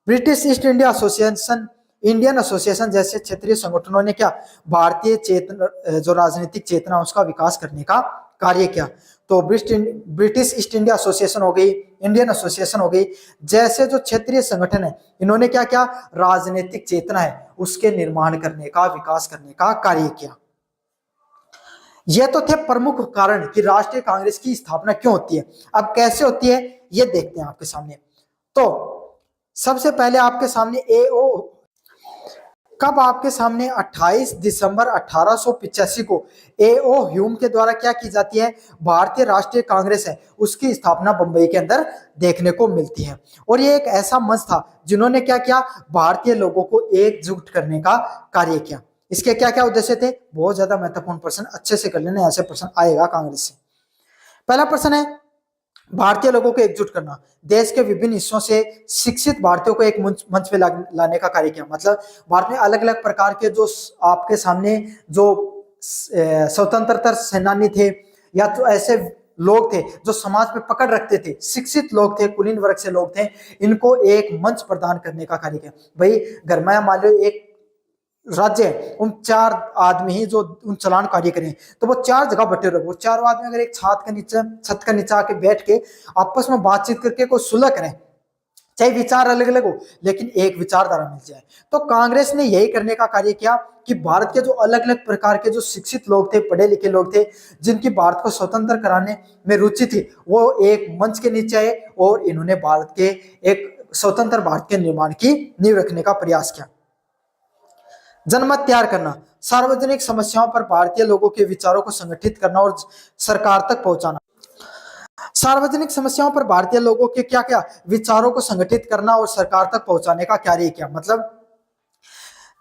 British east India association, Indian association जैसे क्षेत्रीय संगठनों ने क्या भारतीय चेतना, जो राजनीतिक चेतना उसका विकास करने का कार्य किया। तो ब्रिटिश ईस्ट इंडिया एसोसिएशन हो गई, इंडियन एसोसिएशन हो गई, जैसे जो क्षेत्रीय संगठन है, इन्होंने क्या क्या राजनीतिक चेतना है उसके निर्माण करने का, विकास करने का कार्य किया। ये तो थे प्रमुख कारण कि राष्ट्रीय कांग्रेस की स्थापना क्यों होती है। अब कैसे होती है ये देखते हैं आपके सामने। तो सबसे पहले आपके सामने एओ, कब आपके सामने 28 दिसंबर 1885 को एओ ह्यूम के द्वारा क्या की जाती है, भारतीय राष्ट्रीय कांग्रेस है उसकी स्थापना बंबई के अंदर देखने को मिलती है। और ये एक ऐसा मंच था जिन्होंने क्या किया, भारतीय लोगों को एकजुट करने का कार्य किया। इसके क्या क्या उद्देश्य थे, बहुत ज्यादा महत्वपूर्ण प्रश्न, अच्छे से कर लेना, ऐसे प्रश्न आएगा कांग्रेस से। पहला प्रश्न है भारतीय लोगों को एकजुट करना, देश के विभिन्न हिस्सों से शिक्षित भारतीयों को एक मंच पे लाने का कार्य किया। मतलब भारत में अलग अलग प्रकार के जो आपके सामने जो स्वतंत्रता सेनानी थे या तो ऐसे लोग थे जो समाज पे पकड़ रखते थे, शिक्षित लोग थे, कुलीन वर्ग से लोग थे, इनको एक मंच प्रदान करने का कार्य किया। भाई घर में मान लो एक राज्य है, उन 4 आदमी ही जो उन चलान कार्य करें, तो वो 4 जगह बटे रहो, वो 4 आदमी अगर एक छत के नीचे आके बैठ के आपस में बातचीत करके कोई सुलह करें, चाहे विचार अलग अलग हो लेकिन एक विचारधारा मिल जाए। तो कांग्रेस ने यही करने का कार्य किया कि भारत के जो अलग अलग प्रकार के जो शिक्षित लोग थे, पढ़े लिखे लोग थे, जिनकी भारत को स्वतंत्र कराने में रुचि थी, वो एक मंच के नीचे आए और इन्होंने भारत के एक स्वतंत्र भारत के निर्माण की नींव रखने का प्रयास किया। जनमत तैयार करना, सार्वजनिक समस्याओं पर भारतीय लोगों के विचारों को संगठित करना और सरकार तक पहुंचाना। सार्वजनिक समस्याओं पर भारतीय लोगों के क्या क्या विचारों को संगठित करना और सरकार तक पहुंचाने का कार्य किया। मतलब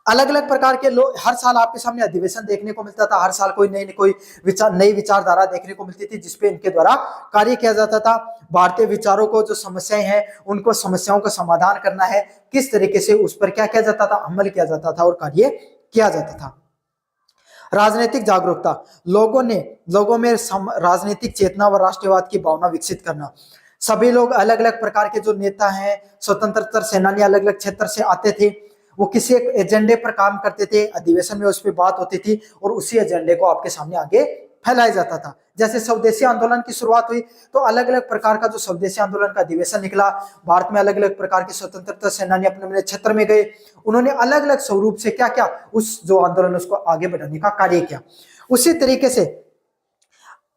अलग अलग प्रकार के लोग, हर साल आपके सामने अधिवेशन देखने को मिलता था, हर साल कोई नई विचारधारा देखने को मिलती थी जिसपे इनके द्वारा कार्य किया जाता था। भारतीय विचारों को, जो समस्याएं हैं उनको, समस्याओं का समाधान करना है, किस तरीके से उस पर क्या किया जाता था, अमल किया जाता था और कार्य किया जाता था। राजनीतिक जागरूकता, लोगों में राजनीतिक चेतना व राष्ट्रवाद की भावना विकसित करना। सभी लोग, अलग अलग प्रकार के जो नेता हैं, स्वतंत्रता सेनानी अलग अलग क्षेत्र से आते थे, वो किसी एक एजेंडे पर काम करते थे, अधिवेशन में उस पर बात होती थी और उसी एजेंडे को आपके सामने आगे फैलाया जाता था। जैसे स्वदेशी आंदोलन की शुरुआत हुई तो अलग अलग प्रकार का जो स्वदेशी आंदोलन का अधिवेशन निकला, भारत में अलग अलग प्रकार के स्वतंत्रता सेनानी अपने अपने क्षेत्र में गए, उन्होंने अलग अलग स्वरूप से क्या क्या उस जो आंदोलन उसको आगे बढ़ाने का कार्य किया। उसी तरीके से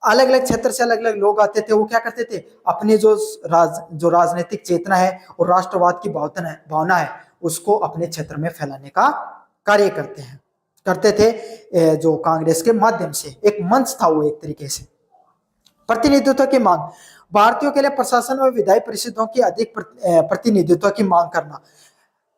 अलग अलग क्षेत्र से अलग अलग लोग आते थे, वो क्या करते थे, अपनी जो राजनीतिक चेतना है और राष्ट्रवाद की भावना है उसको अपने क्षेत्र में फैलाने का कार्य करते थे। जो कांग्रेस के माध्यम से एक मंच था वो, एक तरीके से प्रतिनिधित्व की मांग, भारतीयों के लिए प्रशासन और विधायी परिषदों की अधिक प्रतिनिधित्व की मांग करना।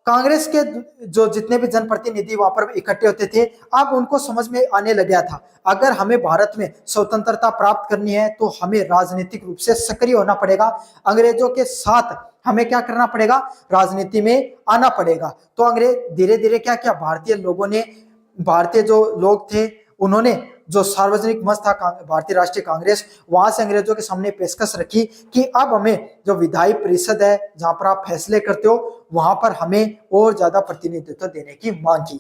कांग्रेस के जो जितने भी जनप्रतिनिधि वहां पर इकट्ठे होते थे, अब उनको समझ में आने लग गया था, अगर हमें भारत में स्वतंत्रता प्राप्त करनी है तो हमें राजनीतिक रूप से सक्रिय होना पड़ेगा, अंग्रेजों के साथ हमें क्या करना पड़ेगा, राजनीति में आना पड़ेगा। तो अंग्रेज धीरे धीरे क्या क्या भारतीय जो लोग थे उन्होंने जो सार्वजनिक मंच था भारतीय राष्ट्रीय कांग्रेस, वहां से अंग्रेजों के सामने पेशकश रखी कि अब हमें जो विधायी परिषद है जहां पर आप फैसले करते हो वहां पर हमें और ज्यादा प्रतिनिधित्व देने की मांग की।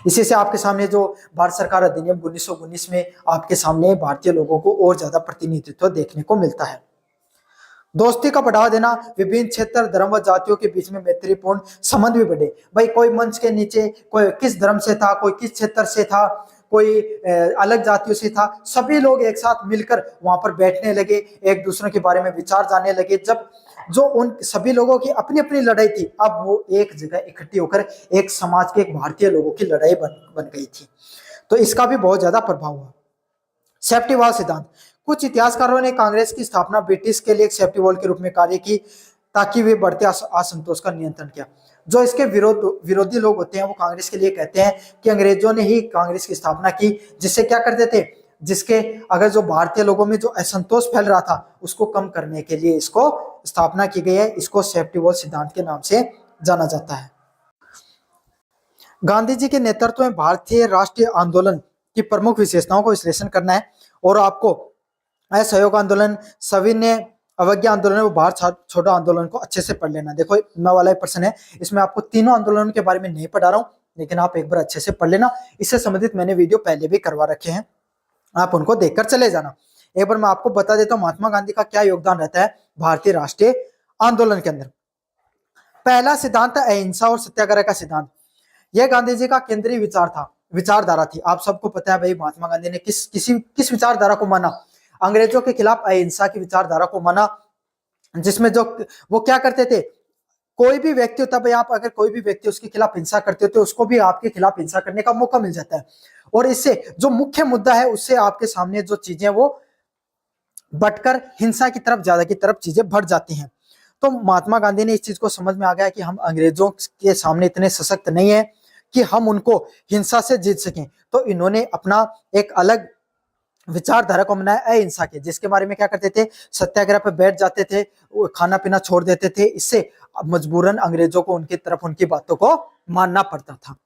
इसी से आपके सामने जो भारत सरकार अधिनियम 1919 में आपके सामने भारतीय लोगों को और ज्यादा प्रतिनिधित्व देखने को मिलता है। दोस्ती का बढ़ावा देना, विभिन्न क्षेत्र, धर्म व जातियों के बीच में मैत्रीपूर्ण संबंध भी बढ़े। भाई कोई मंच के नीचे कोई किस धर्म से था, कोई किस क्षेत्र से था, कोई अलग जातियों से था, सभी लोग एक साथ मिलकर वहां पर बैठने लगे, एक दूसरे के बारे में विचार जानने लगे। जब जो उन सभी लोगों की अपनी अपनी लड़ाई थी, अब वो एक जगह इकट्ठी होकर एक समाज के, एक भारतीय लोगों की लड़ाई बन गई थी। तो इसका भी बहुत ज्यादा प्रभाव हुआ। सेफ्टी वॉल सिद्धांत, कुछ इतिहासकारों ने कांग्रेस की स्थापना ब्रिटिश के लिए एक सेफ्टी वॉल के रूप में कार्य की ताकि वे बढ़ते असंतोष का नियंत्रण किया। जो इसके विरोधी लोग होते हैं वो कांग्रेस के लिए कहते हैं कि अंग्रेजों ने ही कांग्रेस की स्थापना की, जिससे क्या करते थे, जिसके अगर जो भारतीय लोगों में जो असंतोष फैल रहा था उसको कम करने के लिए इसको स्थापना की गई है। इसको सेफ्टी वॉल सिद्धांत के नाम से जाना जाता है। गांधी जी के नेतृत्व में भारतीय राष्ट्रीय आंदोलन की प्रमुख विशेषताओं को विश्लेषण करना है और आपको असहयोग आंदोलन, सविनय अवज्ञा आंदोलन और भारत छोड़ो आंदोलन को अच्छे से पढ़ लेना। देखो मैं वाला प्रश्न है, इसमें आपको तीनों आंदोलनों के बारे में नहीं पढ़ा रहा हूं, लेकिन आप एक बार अच्छे से पढ़ लेना। इससे संबंधित मैंने वीडियो पहले भी करवा रखे हैं, आप उनको देखकर चले जाना। एक बार मैं आपको बता देता हूं महात्मा गांधी का क्या योगदान रहता है भारतीय राष्ट्रीय आंदोलन के अंदर। पहला सिद्धांत है अहिंसा और सत्याग्रह का सिद्धांत। यह गांधी जी का केंद्रीय विचारधारा थी। आप सबको पता है भाई महात्मा गांधी ने किस विचारधारा को माना, अंग्रेजों के खिलाफ अहिंसा की विचारधारा को माना, जिसमें जो वो क्या करते थे, कोई भी व्यक्ति होता भाई, आप अगर कोई भी व्यक्ति उसके खिलाफ हिंसा करते हो तो उसको भी आपके खिलाफ हिंसा करने का मौका मिल जाता है, और इससे जो मुख्य मुद्दा है उससे आपके सामने जो चीजें वो बटकर हिंसा की तरफ, ज्यादा की तरफ चीजें बढ़ जाती हैं। तो महात्मा गांधी ने इस चीज को समझ में आ गया कि हम अंग्रेजों के सामने इतने सशक्त नहीं है कि हम उनको हिंसा से जीत सकें। तो इन्होंने अपना एक अलग विचारधारा को बनाया अहिंसा के, जिसके बारे में क्या करते थे, सत्याग्रह पर बैठ जाते थे, खाना पीना छोड़ देते थे। इससे मजबूरन अंग्रेजों को उनकी तरफ उनकी बातों को मानना पड़ता था।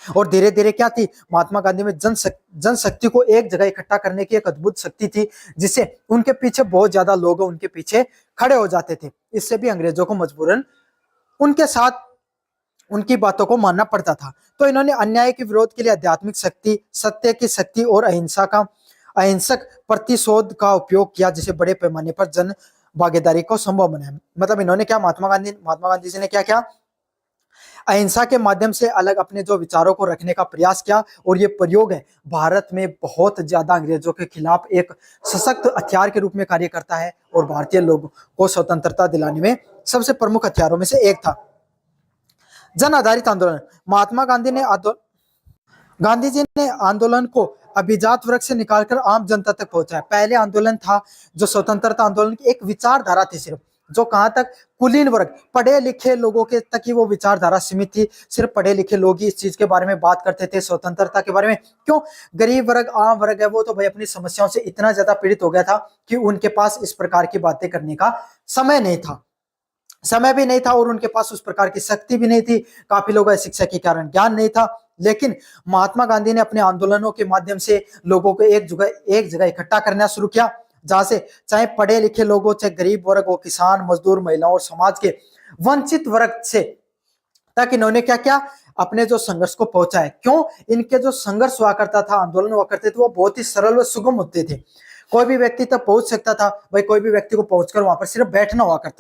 और धीरे धीरे क्या थी, महात्मा गांधी में जनशक्ति को एक जगह इकट्ठा करने की एक अद्भुत शक्ति थी, जिससे उनके पीछे बहुत ज्यादा लोग उनके पीछे खड़े हो जाते थे। इससे भी अंग्रेजों को मजबूरन उनके साथ उनकी बातों को मानना पड़ता था। तो इन्होंने अन्याय के विरोध के लिए आध्यात्मिक शक्ति, सत्य की शक्ति और अहिंसक प्रतिशोध का उपयोग किया, जिसे बड़े पैमाने पर जन भागीदारी को संभव बनाया। मतलब इन्होंने क्या, महात्मा गांधी जी ने क्या किया, अहिंसा के माध्यम से अलग अपने जो विचारों को रखने का प्रयास किया, और ये प्रयोग है भारत में बहुत ज्यादा अंग्रेजों के खिलाफ एक सशक्त हथियार के रूप में कार्य करता है, और भारतीय लोगों को स्वतंत्रता दिलाने में सबसे प्रमुख हथियारों में से एक था। जन आधारित आंदोलन, महात्मा गांधी ने गांधी जी ने आंदोलन को अभिजात वर्ग से निकालकर आम जनता तक पहुंचाया। पहले आंदोलन था जो स्वतंत्रता आंदोलन की एक विचारधारा थी सिर्फ, जो कहां तक कुलीन वर्ग, पढ़े लिखे लोगों के तक ही वो विचारधारा सीमित थी। सिर्फ पढ़े लिखे लोग ही इस चीज के बारे में बात करते थे, स्वतंत्रता के बारे में। क्यों? गरीब वर्ग, आम वर्ग है वो तो भाई अपनी समस्याओं से इतना ज्यादा पीड़ित हो गया था कि उनके पास इस प्रकार की बातें करने का समय नहीं था, समय भी नहीं था, और उनके पास उस प्रकार की शक्ति भी नहीं थी। काफी लोगों को शिक्षा के कारण ज्ञान नहीं था। लेकिन महात्मा गांधी ने अपने आंदोलनों के माध्यम से लोगों को एक जगह इकट्ठा करना शुरू किया, जहां से चाहे पढ़े लिखे लोग हो, चाहे गरीब वर्ग हो, किसान, मजदूर, महिलाओं और समाज के वंचित वर्ग से तक इन्होंने क्या किया, अपने जो संघर्ष को पहुंचा है। क्यों? इनके जो संघर्ष हुआ करता था, आंदोलन हुआ करते थे, वो बहुत ही सरल व सुगम होते थे। कोई भी व्यक्ति तक पहुंच सकता था भाई, कोई भी व्यक्ति को पहुंचकर वहां पर सिर्फ बैठना होता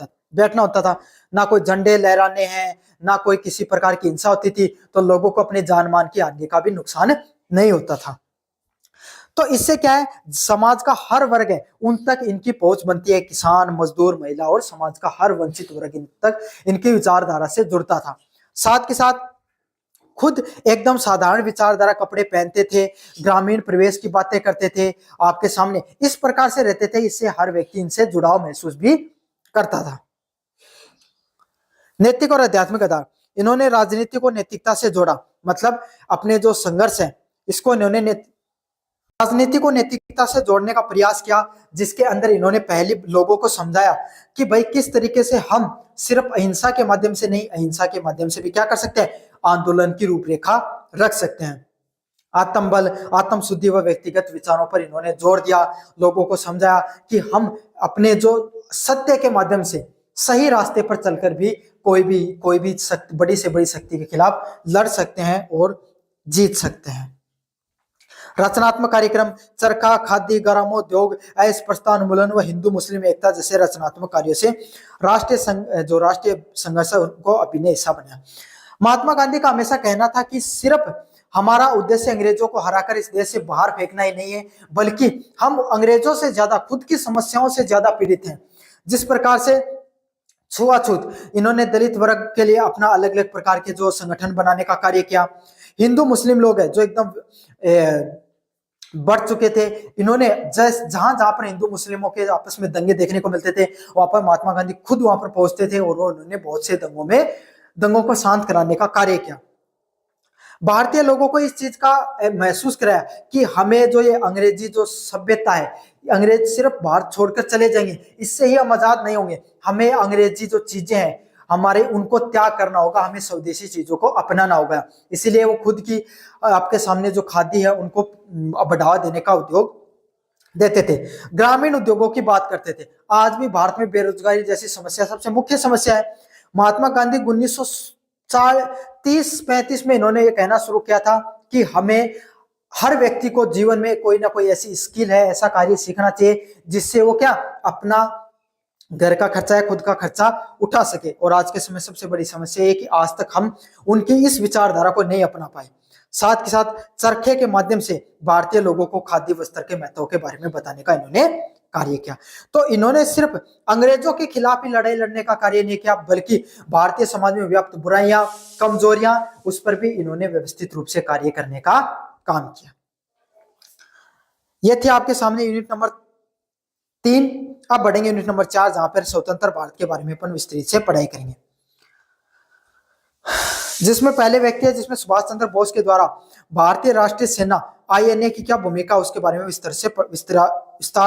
था। ना कोई झंडे लहराने हैं, ना कोई किसी प्रकार की हिंसा होती थी, तो लोगों को अपने जान मान की आगे का भी नुकसान नहीं होता था। तो इससे क्या है, समाज का हर वर्ग है उन तक इनकी पहुंच बनती है। किसान, मजदूर, महिला और समाज का हर वंचित वर्ग इन तक इनकी विचारधारा से जुड़ता था। साथ के साथ खुद एकदम साधारण विचारधारा कपड़े पहनते थे, ग्रामीण परिवेश की बातें करते थे, आपके सामने इस प्रकार से रहते थे। इससे हर व्यक्ति इनसे जुड़ाव महसूस भी करता था। नैतिक और आध्यात्मिक आधार, इन्होंने राजनीति को नैतिकता से जोड़ा। मतलब अपने जो संघर्ष है इसको इन्होंने राजनीति को नैतिकता से जोड़ने का प्रयास किया, जिसके अंदर इन्होंने पहले लोगों को समझाया कि भाई किस तरीके से हम सिर्फ अहिंसा के माध्यम से नहीं, अहिंसा के माध्यम से भी क्या कर सकते हैं, आंदोलन की रूपरेखा रख सकते हैं। आत्मबल, आत्म शुद्धि व व्यक्तिगत विचारों पर इन्होंने जोर दिया, लोगों को समझाया कि हम अपने जो सत्य के माध्यम से सही रास्ते पर चलकर भी कोई भी बड़ी से बड़ी शक्ति के खिलाफ लड़ सकते हैं और जीत सकते हैं। रचनात्मक कार्यक्रम, चरखा, खादी, ग्रामोद्योग, अस्पृश्यता उन्मूलन व हिंदू मुस्लिम एकता जैसे रचनात्मक कार्यों से राष्ट्रीय संघर्ष उनको अभिनय हिस्सा बना। महात्मा गांधी का हमेशा कहना था कि सिर्फ हमारा उद्देश्य अंग्रेजों को हराकर इस देश से बाहर फेंकना ही नहीं है, बल्कि हम अंग्रेजों से ज्यादा खुद की समस्याओं से ज्यादा पीड़ित हैं। जिस प्रकार से छुआछूत, इन्होंने दलित वर्ग के लिए अपना अलग अलग प्रकार के जो संगठन बनाने का कार्य किया। हिंदू मुस्लिम लोग हैं जो एकदम बढ़ चुके थे, इन्होंने जहां जहां पर हिंदू मुस्लिमों के आपस में दंगे देखने को मिलते थे, वहां पर महात्मा गांधी खुद वहां पर पहुंचते थे और उन्होंने बहुत से दंगों को शांत कराने का कार्य किया। भारतीय लोगों को इस चीज का महसूस कराया कि हमें जो ये अंग्रेजी जो सभ्यता है, अंग्रेज सिर्फ भारत छोड़कर चले जाएंगे, इससे ही हम आजाद नहीं होंगे। हमें अंग्रेजी जो चीजें हैं हमारे, उनको त्याग करना होगा, हमें स्वदेशी चीजों को अपनाना होगा। इसीलिए वो खुद की आपके सामने जो खादी है उनको बढ़ावा देने का उद्योग देते थे। ग्रामीण उद्योगों की बात करते थे। आज भी भारत में बेरोजगारी जैसी समस्या सबसे मुख्य समस्या है। महात्मा गांधी 1930-35 में इन्होंने ये कहना शुरू किया था कि हमें हर व्यक्ति को जीवन में कोई ना कोई ऐसी स्किल है, ऐसा कार्य सीखना चाहिए जिससे वो क्या अपना घर का खर्चा है, खुद का खर्चा उठा सके। और आज के समय सबसे बड़ी समस्या है कि आज तक हम उनकी इस विचारधारा को नहीं अपना पाए। साथ के साथ चरखे के माध्यम से भारतीय लोगों को खादी वस्त्र के महत्व के बारे में बताने का इन्होंने कार्य किया। तो इन्होंने सिर्फ अंग्रेजों के खिलाफ ही लड़ाई लड़ने का कार्य नहीं किया, बल्कि भारतीय समाज में व्याप्त बुराइयां, कमजोरियां, उस पर भी इन्होंने व्यवस्थित रूप से कार्य करने का काम किया। यह थे आपके सामने यूनिट नंबर 3। अब बढ़ेंगे यूनिट नंबर 4, जहां पर स्वतंत्र भारत के बारे में अपन विस्तृत से पढ़ाई करेंगे, जिसमें पहले व्यक्ति है जिसमें सुभाष चंद्र बोस के द्वारा भारतीय राष्ट्रीय सेना आईएनए की क्या भूमिका, उसके बारे में विस्तार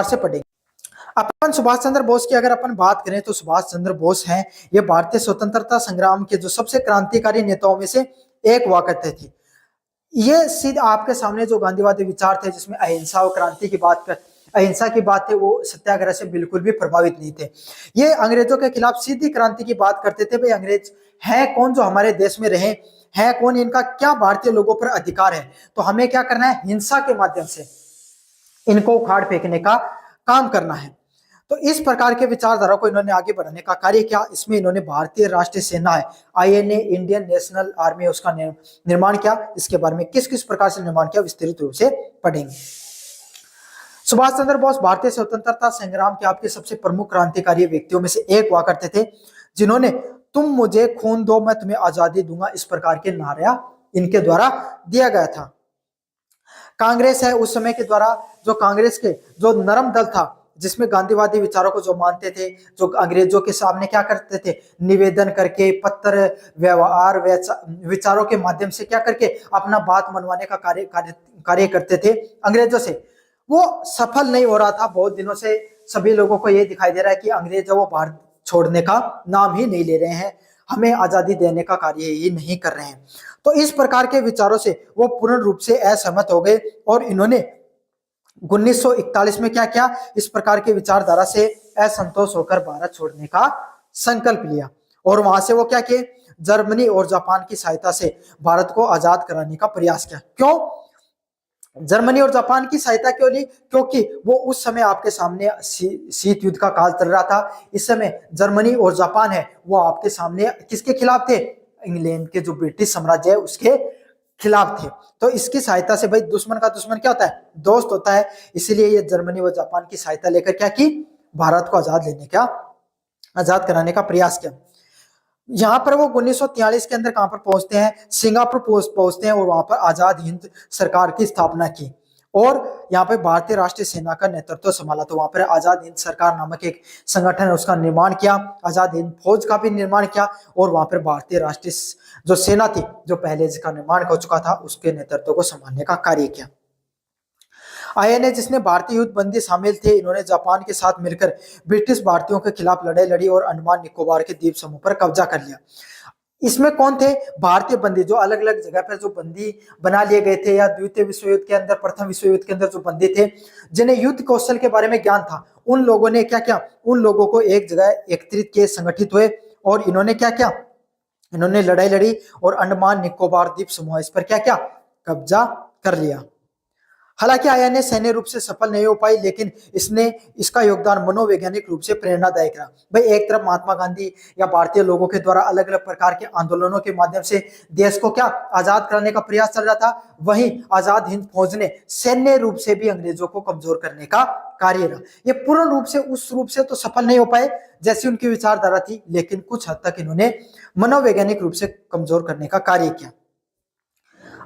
से पढ़ेंगे। अपन सुभाष चंद्र बोस की अगर अपन बात करें तो सुभाष चंद्र बोस हैं, ये भारतीय स्वतंत्रता संग्राम के जो सबसे क्रांतिकारी नेताओं में से एक हुआ करते थे। ये सीधे आपके सामने जो गांधीवादी विचार थे, जिसमें अहिंसा और क्रांति की अहिंसा की बात है, वो सत्याग्रह से बिल्कुल भी प्रभावित नहीं थे। ये अंग्रेजों के खिलाफ सीधी क्रांति की बात करते थे। भाई अंग्रेज है कौन जो हमारे देश में रहे, है कौन, इनका क्या भारतीय लोगों पर अधिकार है, तो हमें क्या करना है, हिंसा के माध्यम से इनको उखाड़ फेंकने का काम करना है। तो इस प्रकार के विचारधारा को इन्होंने आगे बढ़ाने का कार्य किया। इसमें इन्होंने भारतीय राष्ट्रीय सेना है आईएनए, इंडियन नेशनल आर्मी, उसका निर्माण किया। इसके बारे में किस किस प्रकार से निर्माण किया विस्तृत रूप से पढ़ेंगे। सुभाष चंद्र बोस भारतीय स्वतंत्रता संग्राम के आपके सबसे प्रमुख क्रांतिकारी व्यक्तियों में से एक हुआ करते थे, जिन्होंने तुम मुझे खून दो मैं तुम्हें आजादी दूंगा, इस प्रकार के नारा इनके द्वारा दिया गया था। कांग्रेस है उस समय के द्वारा, जो कांग्रेस के जो नरम दल था, जिसमें गांधीवादी विचारों को जो मानते थे, जो अंग्रेजों के सामने क्या करते थे, निवेदन करके, पत्र व्यवहार विचारों के माध्यम से क्या करके अपना बात मनवाने का कार्य करते थे अंग्रेजों से, वो सफल नहीं हो रहा था। बहुत दिनों से सभी लोगों को ये दिखाई दे रहा है कि अंग्रेज वो भारत छोड़ने का नाम ही नहीं ले रहे हैं, हमें आजादी देने का कार्य ही नहीं कर रहे हैं। तो इस प्रकार के विचारों से वो पूर्ण रूप से असहमत हो गए और इन्होंने 1941 में क्या किया, इस प्रकार के विचारधारा से असंतोष होकर भारत छोड़ने का संकल्प लिया। और वहां से वो क्या किए, जर्मनी और जापान की सहायता से भारत को आजाद कराने का प्रयास किया। क्यों जर्मनी और जापान की सहायता क्यों ली? क्योंकि वो उस समय आपके सामने शीत युद्ध का काल चल रहा था। इस समय जर्मनी और जापान है वो आपके सामने किसके खिलाफ थे? इंग्लैंड के जो ब्रिटिश साम्राज्य है उसके खिलाफ थे। तो इसकी सहायता से, भाई दुश्मन का दुश्मन क्या होता है? दोस्त होता है। इसीलिए ये जर्मनी और जापान की सहायता लेकर क्या की, भारत को आजाद कराने का प्रयास किया। यहाँ पर वो 1943 के अंदर कहां पर पहुंचते हैं, सिंगापुर पहुंचते हैं और वहां पर आजाद हिंद सरकार की स्थापना की और यहाँ पे भारतीय राष्ट्रीय सेना का नेतृत्व संभाला। तो वहां पर आजाद हिंद सरकार नामक एक संगठन है उसका निर्माण किया, आजाद हिंद फौज का भी निर्माण किया और वहां पर भारतीय राष्ट्रीय जो सेना थी, जो पहले जिसका निर्माण हो चुका था, उसके नेतृत्व को संभालने का कार्य किया। आईएनए जिसने भारतीय युद्ध बंदी शामिल थे, इन्होंने जापान के साथ मिलकर ब्रिटिश भारतीयों के खिलाफ लड़ाई लड़ी और अंडमान निकोबार के द्वीप समूह पर कब्जा कर लिया। इसमें कौन थे? भारतीय बंदी, जो अलग अलग जगह पर जो बंदी बना लिए गए थे या द्वितीय विश्व युद्ध के अंदर, प्रथम विश्व युद्ध के अंदर जो बंदी थे, जिन्हें युद्ध कौशल के बारे में ज्ञान था, उन लोगों ने क्या किया, उन लोगों को एक जगह एकत्रित किए, संगठित हुए और इन्होंने क्या किया, इन्होंने लड़ाई लड़ी और अंडमान निकोबार द्वीप समूह इस पर क्या किया, कब्जा कर लिया। हालांकि आईएनए सैन्य रूप से सफल नहीं हो पाई, लेकिन इसका योगदान मनोवैज्ञानिक रूप से प्रेरणादायक रहा। भाई एक तरफ महात्मा गांधी या भारतीय लोगों के द्वारा अलग अलग प्रकार के आंदोलनों के माध्यम से देश को क्या आजाद कराने का प्रयास चल रहा था, वहीं आजाद हिंद फौज ने सैन्य रूप से भी अंग्रेजों को कमजोर करने का कार्य रहा। ये पूर्ण रूप से उस रूप से तो सफल नहीं हो पाए जैसी उनकी विचारधारा थी, लेकिन कुछ हद तक इन्होंने मनोवैज्ञानिक रूप से कमजोर करने का कार्य किया।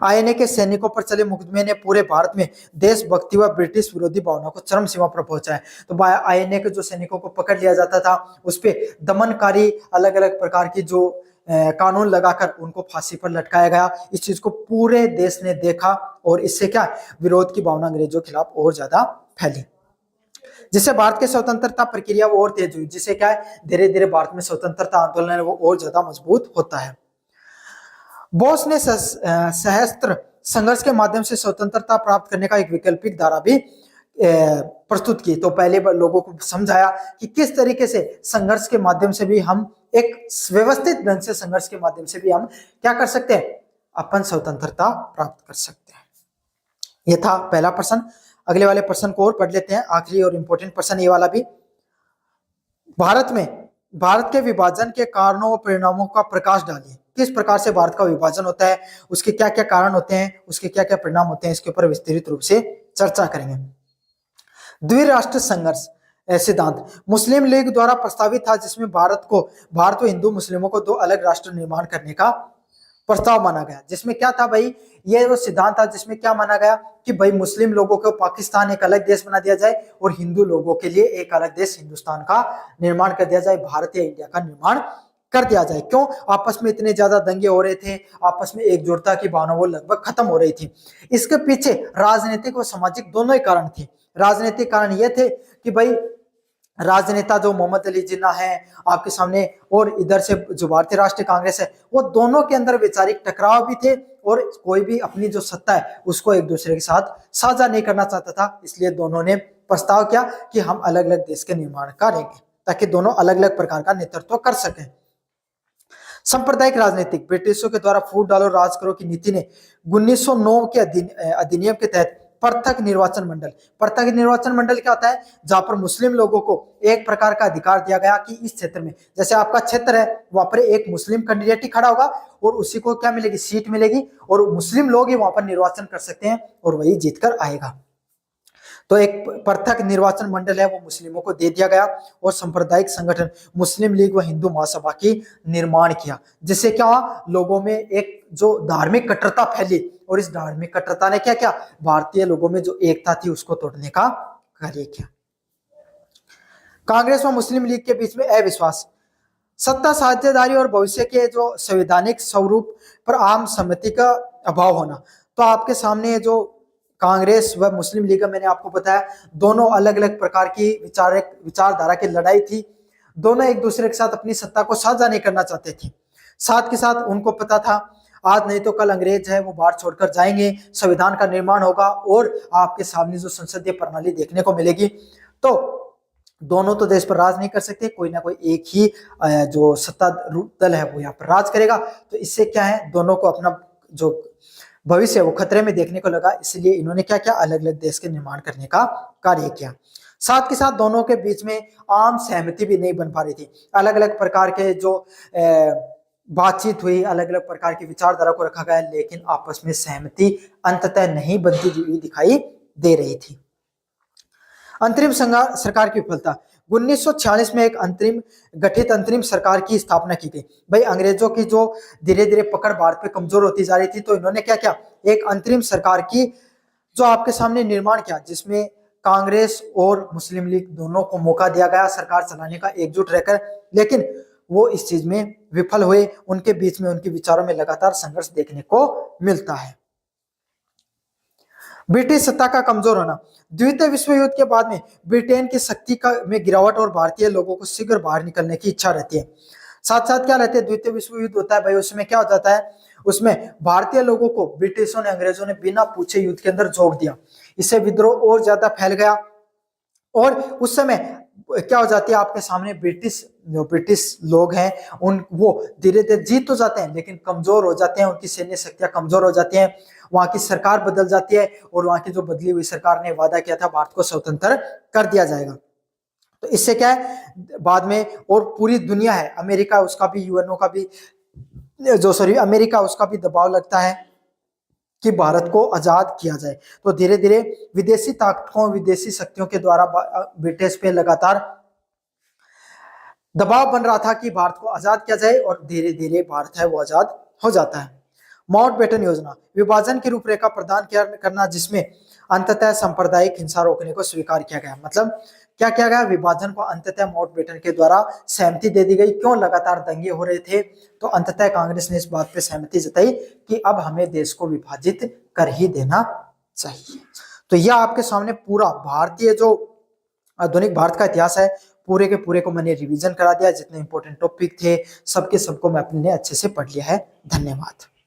आईएनए के सैनिकों पर चले मुकदमे ने पूरे भारत में देशभक्ति व ब्रिटिश विरोधी भावना को चरम सीमा पर पहुंचाया। तो आईएनए के जो सैनिकों को पकड़ लिया जाता था, उस पर दमनकारी अलग अलग प्रकार की जो कानून लगाकर उनको फांसी पर लटकाया गया। इस चीज को पूरे देश ने देखा और इससे क्या विरोध की भावना अंग्रेजों के खिलाफ और ज्यादा फैली, जिससे भारत की स्वतंत्रता प्रक्रिया वो और तेज हुई, जिससे क्या है धीरे धीरे भारत में स्वतंत्रता आंदोलन है वो और ज्यादा मजबूत होता है। बोस ने सहस्त्र संघर्ष के माध्यम से स्वतंत्रता प्राप्त करने का एक वैकल्पिक धारा भी प्रस्तुत की। तो पहले लोगों को समझाया कि किस तरीके से संघर्ष के माध्यम से भी हम एक व्यवस्थित ढंग से संघर्ष के माध्यम से भी हम क्या कर सकते हैं, अपन स्वतंत्रता प्राप्त कर सकते हैं। यह था पहला प्रश्न। अगले वाले प्रश्न को और पढ़ लेते हैं, आखिरी और इंपॉर्टेंट प्रश्न ये वाला भी। भारत के विभाजन के कारणों और परिणामों का प्रकाश डालिए। किस प्रकार से भारत का विभाजन होता है, उसके क्या क्या कारण होते हैं, उसके क्या क्या परिणाम होते हैं, इसके ऊपर विस्तृत रूप से चर्चा करेंगे। द्विराष्ट्र संघर्ष सिद्धांत मुस्लिम लीग द्वारा प्रस्तावित था, जिसमें भारत व हिंदू मुस्लिमों को दो अलग राष्ट्र निर्माण करने का प्रस्ताव माना गया। जिसमें क्या था भाई, ये वो सिद्धांत था जिसमें क्या माना गया कि भाई मुस्लिम लोगों को पाकिस्तान एक अलग देश बना दिया जाए और हिंदू लोगों के लिए एक अलग देश हिंदुस्तान का निर्माण कर दिया जाए, भारत या इंडिया का निर्माण कर दिया जाए। क्यों? आपस में इतने ज्यादा दंगे हो रहे थे, आपस में एकजुटता की भावना वो लगभग खत्म हो रही थी। इसके पीछे राजनीतिक और सामाजिक दोनों ही कारण थे। राजनीतिक कारण ये थे कि भाई राजनेता जो मोहम्मद अली जिन्ना है आपके सामने और इधर से जो भारतीय राष्ट्रीय कांग्रेस है, वो दोनों के अंदर वैचारिक टकराव भी थे और कोई भी अपनी जो सत्ता है उसको एक दूसरे के साथ साझा नहीं करना चाहता था। इसलिए दोनों ने प्रस्ताव किया कि हम अलग अलग देश के निर्माण करेंगे ताकि दोनों अलग अलग प्रकार का नेतृत्व कर सकें। सांप्रदायिक राजनीतिक ब्रिटिशों के द्वारा फूट डालो राज करो की नीति ने 1909 के अधिनियम के तहत पृथक निर्वाचन मंडल क्या होता है, जहां पर मुस्लिम लोगों को एक प्रकार का अधिकार दिया गया कि इस क्षेत्र में जैसे आपका क्षेत्र है वहां पर एक मुस्लिम कैंडिडेट ही खड़ा होगा और उसी को क्या मिलेगी, सीट मिलेगी और मुस्लिम लोग ही वहां पर निर्वाचन कर सकते हैं और वही जीतकर आएगा। तो एक पृथक निर्वाचन मंडल है वो मुस्लिमों को दे दिया गया और सांप्रदायिक संगठन मुस्लिम लीग व हिंदू महासभा की निर्माण किया, जिससे क्या लोगों में एक जो धार्मिक कट्टरता फैली और इस धार्मिक कट्टरता ने क्या क्या भारतीय लोगों में जो एकता थी उसको तोड़ने का कार्य किया। कांग्रेस व मुस्लिम लीग के बीच में अविश्वास, सत्ता साझेदारी और भविष्य के जो संवैधानिक स्वरूप पर आम सहमति का अभाव होना। तो आपके सामने जो कांग्रेस व मुस्लिम लीग का मैंने आपको बताया दोनों अलग अलग प्रकार की विचारधारा की लड़ाई थी। दोनों एक दूसरे के साथ अपनी सत्ता को साझा नहीं करना चाहते थे। साथ के साथ उनको पता था आज नहीं तो कल अंग्रेज है वो बाहर छोड़कर जाएंगे, संविधान का निर्माण होगा और आपके सामने जो संसदीय प्रणाली देखने को मिलेगी। तो दोनों तो देश पर राज नहीं कर सकते, कोई ना कोई एक ही जो सत्ता दल है वो यहाँ पर राज करेगा। तो इससे क्या है दोनों को अपना जो भविष्य वो खतरे में देखने को लगा, इसलिए इन्होंने क्या क्या अलग अलग देश के निर्माण करने का कार्य किया। साथ के साथ दोनों के बीच में आम सहमति भी नहीं बन पा रही थी। अलग अलग प्रकार के जो बातचीत हुई, अलग अलग प्रकार की विचारधारा को रखा गया, लेकिन आपस में सहमति अंततः नहीं बनती हुई दिखाई दे रही थी। अंतरिम सरकार की विफलता, 1946 में एक अंतरिम सरकार की स्थापना की गई। भाई अंग्रेजों की जो धीरे धीरे पकड़ भारत पे कमजोर होती जा रही थी, तो इन्होंने क्या किया एक अंतरिम सरकार की जो आपके सामने निर्माण किया, जिसमें कांग्रेस और मुस्लिम लीग दोनों को मौका दिया गया सरकार चलाने का एकजुट रहकर, लेकिन वो इस चीज में विफल हुए। उनके बीच में उनके विचारों में लगातार संघर्ष देखने को मिलता है। ब्रिटिश सत्ता का कमजोर होना, द्वितीय विश्व युद्ध के बाद में ब्रिटेन की शक्ति में गिरावट और भारतीय लोगों को शीघ्र बाहर निकलने की इच्छा रहती है। साथ साथ क्या रहते हैं, द्वितीय विश्व युद्ध होता है भाई, उसमें क्या हो जाता है, उसमें भारतीय लोगों को ब्रिटिशों ने अंग्रेजों ने बिना पूछे युद्ध के अंदर झोंक दिया। इससे विद्रोह और ज्यादा फैल गया और उस समय क्या हो जाती है आपके सामने ब्रिटिश लोग हैं उन वो धीरे धीरे जीत तो जाते हैं लेकिन कमजोर हो जाते हैं, उनकी सैन्य शक्तियां कमजोर हो जाती हैं, वहां की सरकार बदल जाती है और वहां की जो बदली हुई सरकार ने वादा किया था भारत को स्वतंत्र कर दिया जाएगा। तो इससे क्या है बाद में और पूरी दुनिया है, अमेरिका उसका भी यूएनओ का भी अमेरिका उसका भी दबाव लगता है कि भारत को आजाद किया जाए। तो धीरे धीरे विदेशी ताकतों विदेशी शक्तियों के द्वारा ब्रिटिश पे लगातार दबाव बन रहा था कि भारत को आजाद किया जाए और धीरे धीरे भारत है वो आजाद हो जाता है। माउंटबेटन योजना, विभाजन की रूपरेखा प्रदान करना जिसमें अंततः सांप्रदायिक हिंसा रोकने को स्वीकार किया गया। मतलब क्या किया गया, विभाजन को अंततः माउंटबेटन के द्वारा सहमति दे दी गई। क्यों, लगातार दंगे हो रहे थे, तो अंततः कांग्रेस ने इस बात पे सहमति जताई कि अब हमें देश को विभाजित कर ही देना चाहिए। तो यह आपके सामने पूरा भारतीय जो आधुनिक भारत का इतिहास है पूरे के पूरे को मैंने रिवीजन करा दिया। जितने इंपॉर्टेंट टॉपिक थे सबके सबको मैं अपने अच्छे से पढ़ लिया है। धन्यवाद।